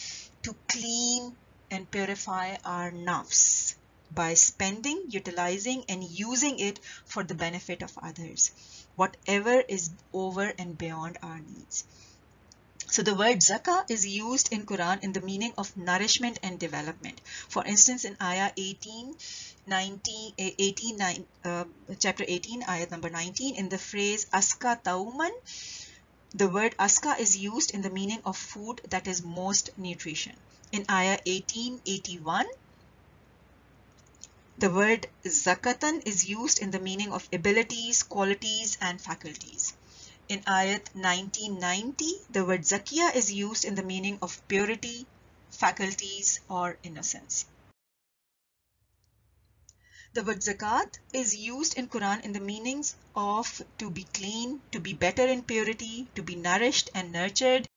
to clean and purify our nafs by spending, utilizing and using it for the benefit of others, whatever is over and beyond our needs. So the word zakah is used in Quran in the meaning of nourishment and development. For instance, in ayah 18, chapter 18, ayat number 19, in the phrase aska tauman, the word aska is used in the meaning of food that is most nutrition. In Ayah 1881, the word zakatan is used in the meaning of abilities, qualities, and faculties. In Ayat 1990, the word zakiya is used in the meaning of purity, faculties, or innocence. The word zakat is used in Quran in the meanings of to be clean, to be better in purity, to be nourished and nurtured,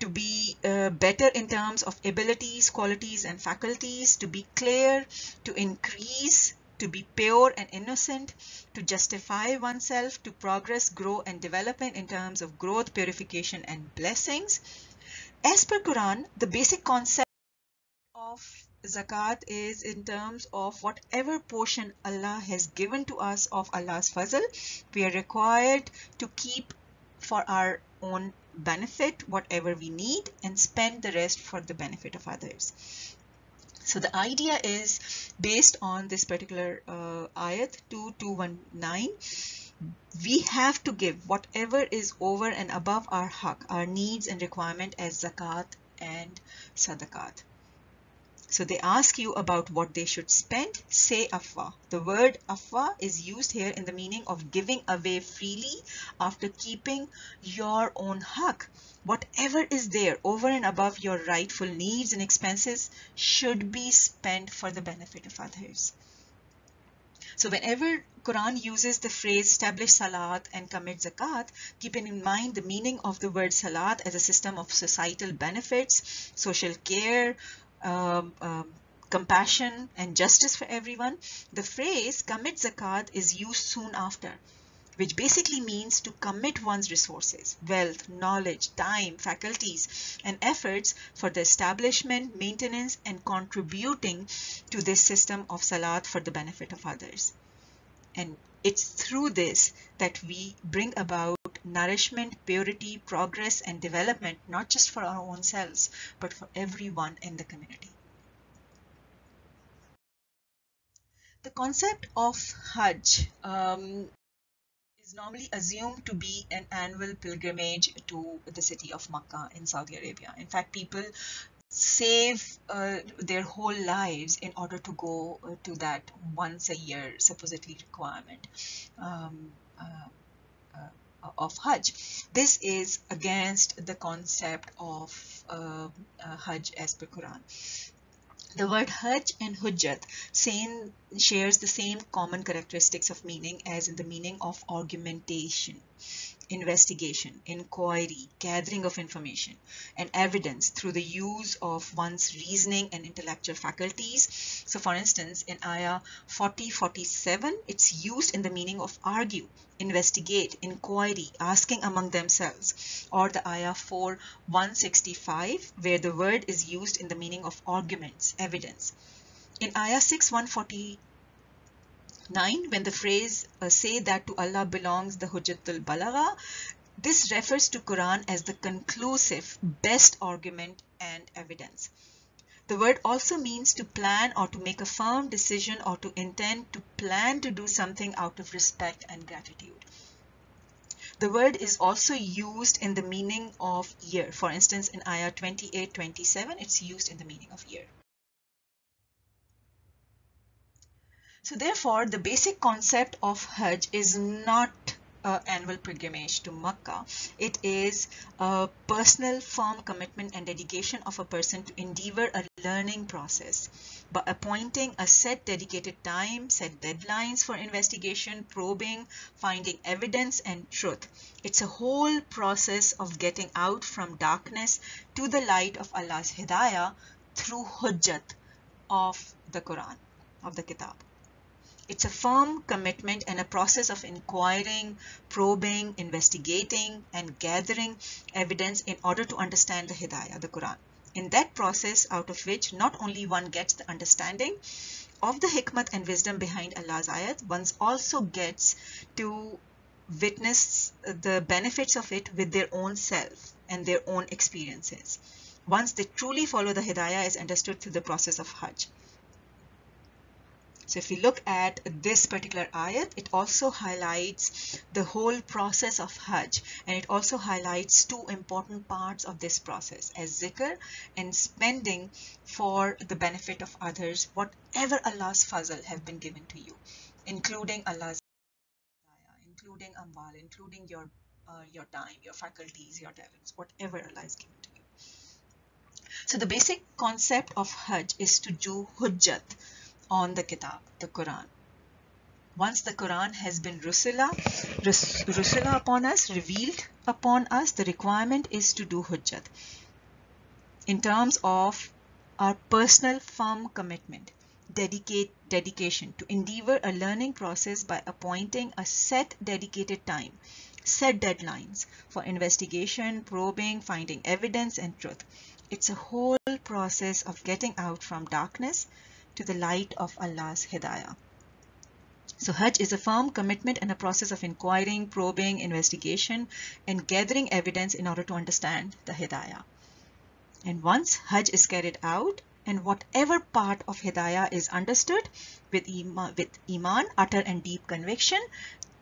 to be better in terms of abilities, qualities, and faculties, to be clear, to increase, to be pure and innocent, to justify oneself, to progress, grow, and development in terms of growth, purification, and blessings. As per Quran, the basic concept of zakat is in terms of whatever portion Allah has given to us of Allah's fazl, we are required to keep for our own benefit whatever we need and spend the rest for the benefit of others. So the idea is based on this particular ayat 2219, we have to give whatever is over and above our haq, our needs and requirement as zakat and sadaqat. So they ask you about what they should spend, say afwa. The word afwa is used here in the meaning of giving away freely after keeping your own haq. Whatever is there over and above your rightful needs and expenses should be spent for the benefit of others. So whenever Quran uses the phrase establish salat and commit zakat, keeping in mind the meaning of the word salat as a system of societal benefits, social care, compassion and justice for everyone, the phrase commit zakat is used soon after, which basically means to commit one's resources, wealth, knowledge, time, faculties, and efforts for the establishment, maintenance, and contributing to this system of salat for the benefit of others. And it's through this that we bring about nourishment, purity, progress, and development, not just for our own selves, but for everyone in the community. The concept of Hajj is normally assumed to be an annual pilgrimage to the city of Makkah in Saudi Arabia. In fact, people save their whole lives in order to go to that once a year supposedly requirement of Hajj. This is against the concept of Hajj as per Quran. The word Hajj and Hujjat shares the same common characteristics of meaning as in the meaning of argumentation, investigation, inquiry, gathering of information, and evidence through the use of one's reasoning and intellectual faculties. So for instance, in Ayah 40-47, it's used in the meaning of argue, investigate, inquiry, asking among themselves, or the Ayah 4-165, where the word is used in the meaning of arguments, evidence. In Ayah 6-149, when the phrase say that to Allah belongs the Hujjatul Balagha, this refers to Quran as the conclusive, best argument and evidence. The word also means to plan or to make a firm decision or to intend to plan to do something out of respect and gratitude. The word is also used in the meaning of year. For instance, in Ayah 28-27, it's used in the meaning of year. So therefore, the basic concept of Hajj is not an annual pilgrimage to Makkah. It is a personal, firm commitment and dedication of a person to endeavor a learning process by appointing a set dedicated time, set deadlines for investigation, probing, finding evidence and truth. It's a whole process of getting out from darkness to the light of Allah's Hidayah through Hujjat of the Quran, of the Kitab. It's a firm commitment and a process of inquiring, probing, investigating, and gathering evidence in order to understand the Hidayah, the Quran. In that process, out of which not only one gets the understanding of the hikmat and wisdom behind Allah's ayat, one also gets to witness the benefits of it with their own self and their own experiences. Once they truly follow the Hidayah is understood through the process of Hajj. So if we look at this particular ayat, it also highlights the whole process of Hajj, and it also highlights two important parts of this process as zikr and spending for the benefit of others, whatever Allah's fazl have been given to you, including Allah's including amwal, including your time, your faculties, your talents, whatever Allah has given to you. So the basic concept of Hajj is to do hujjat on the Kitab, the Quran. Once the Quran has been rusula upon us, revealed upon us, the requirement is to do hujjat in terms of our personal firm commitment, dedication to endeavor a learning process by appointing a set dedicated time, set deadlines for investigation, probing, finding evidence and truth. It's a whole process of getting out from darkness to the light of Allah's hidayah. So Hajj is a firm commitment and a process of inquiring, probing, investigation, and gathering evidence in order to understand the hidayah. And once Hajj is carried out, and whatever part of hidayah is understood with Iman, utter and deep conviction,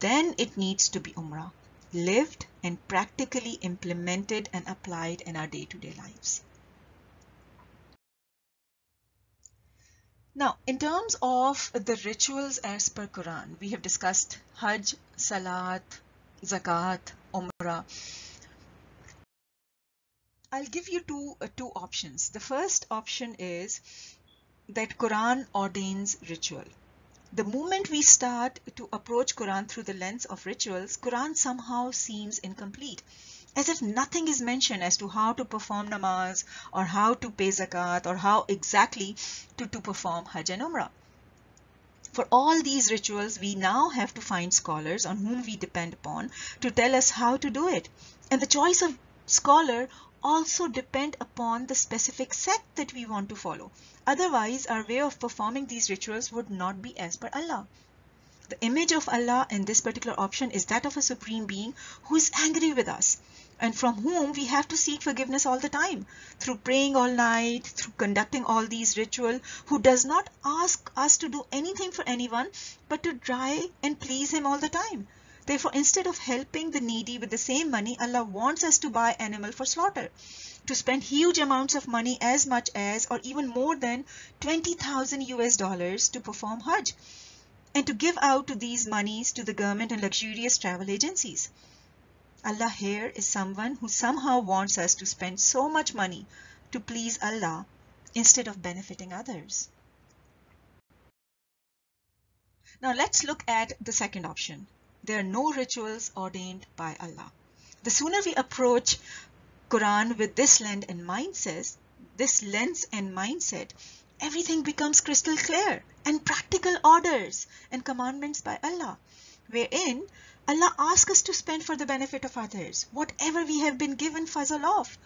then it needs to be Umrah, lived and practically implemented and applied in our day-to-day lives. Now, in terms of the rituals as per Quran, we have discussed Hajj, Salat, Zakat, Umrah. I'll give you two options. The first option is that Quran ordains ritual. The moment we start to approach Quran through the lens of rituals, Quran somehow seems incomplete, as if nothing is mentioned as to how to perform namaz or how to pay zakat or how exactly to perform Hajj and Umrah. For all these rituals, we now have to find scholars on whom we depend upon to tell us how to do it. And the choice of scholar also depend upon the specific sect that we want to follow. Otherwise, our way of performing these rituals would not be as per Allah. The image of Allah in this particular option is that of a supreme being who is angry with us and from whom we have to seek forgiveness all the time, through praying all night, through conducting all these rituals, who does not ask us to do anything for anyone, but to try and please him all the time. Therefore, instead of helping the needy with the same money, Allah wants us to buy animal for slaughter, to spend huge amounts of money, as much as or even more than $20,000 to perform Hajj, and to give out to these monies to the government and luxurious travel agencies. Allah here is someone who somehow wants us to spend so much money to please Allah instead of benefiting others. Now let's look at the second option. There are no rituals ordained by Allah. The sooner we approach Quran with this lens and mindset, everything becomes crystal clear and practical orders and commandments by Allah, wherein Allah asks us to spend for the benefit of others, whatever we have been given fazl of.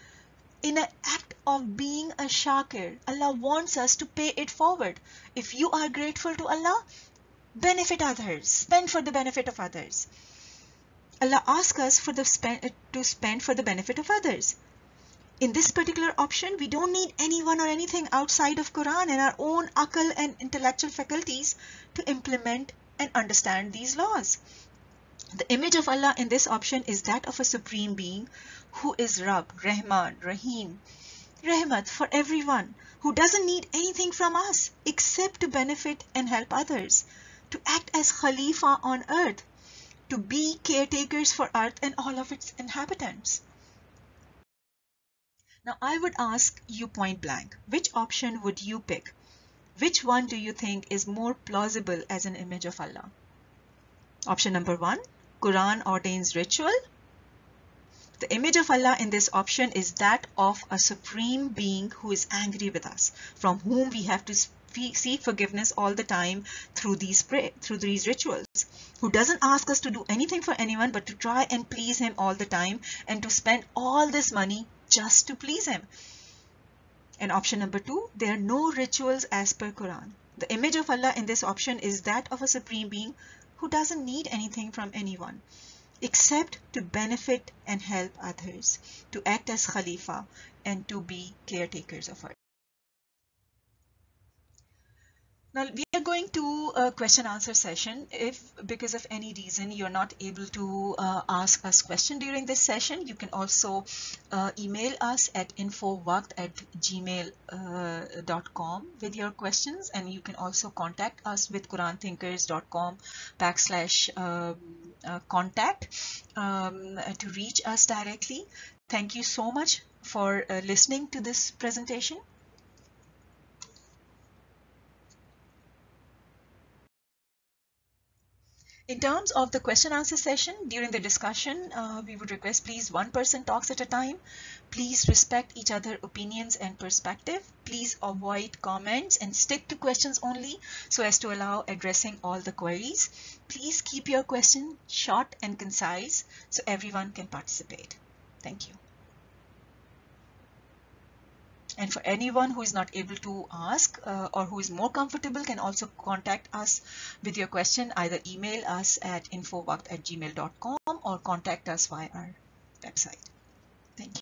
In an act of being a shakir, Allah wants us to pay it forward. If you are grateful to Allah, benefit others, spend for the benefit of others. Allah asks us to spend for the benefit of others. In this particular option, we don't need anyone or anything outside of Quran and our own akal and intellectual faculties to implement and understand these laws. The image of Allah in this option is that of a supreme being who is Rabb, Rahman, Raheem, Rahmat for everyone, who doesn't need anything from us except to benefit and help others, to act as Khalifa on earth, to be caretakers for earth and all of its inhabitants. Now I would ask you point blank, which option would you pick? Which one do you think is more plausible as an image of Allah? Option number 1, Quran ordains ritual. The image of Allah in this option is that of a supreme being who is angry with us, from whom we have to seek forgiveness all the time through these rituals, who doesn't ask us to do anything for anyone but to try and please him all the time and to spend all this money just to please him. And option number 2, there are no rituals as per Quran. The image of Allah in this option is that of a supreme being who doesn't need anything from anyone except to benefit and help others, to act as Khalifa and to be caretakers of earth. Now we are going to a question answer session. If because of any reason you're not able to ask us question during this session, you can also email us at infowaqt@gmail.com with your questions, and you can also contact us with quuranthinkers.com/contact to reach us directly. Thank you so much for listening to this presentation. In terms of the question answer session, during the discussion, we would request please one person talks at a time. Please respect each other's opinions and perspective. Please avoid comments and stick to questions only so as to allow addressing all the queries. Please keep your question short and concise so everyone can participate. Thank you. And for anyone who is not able to ask or who is more comfortable can also contact us with your question. Either email us at infowaqt@gmail.com or contact us via our website. Thank you.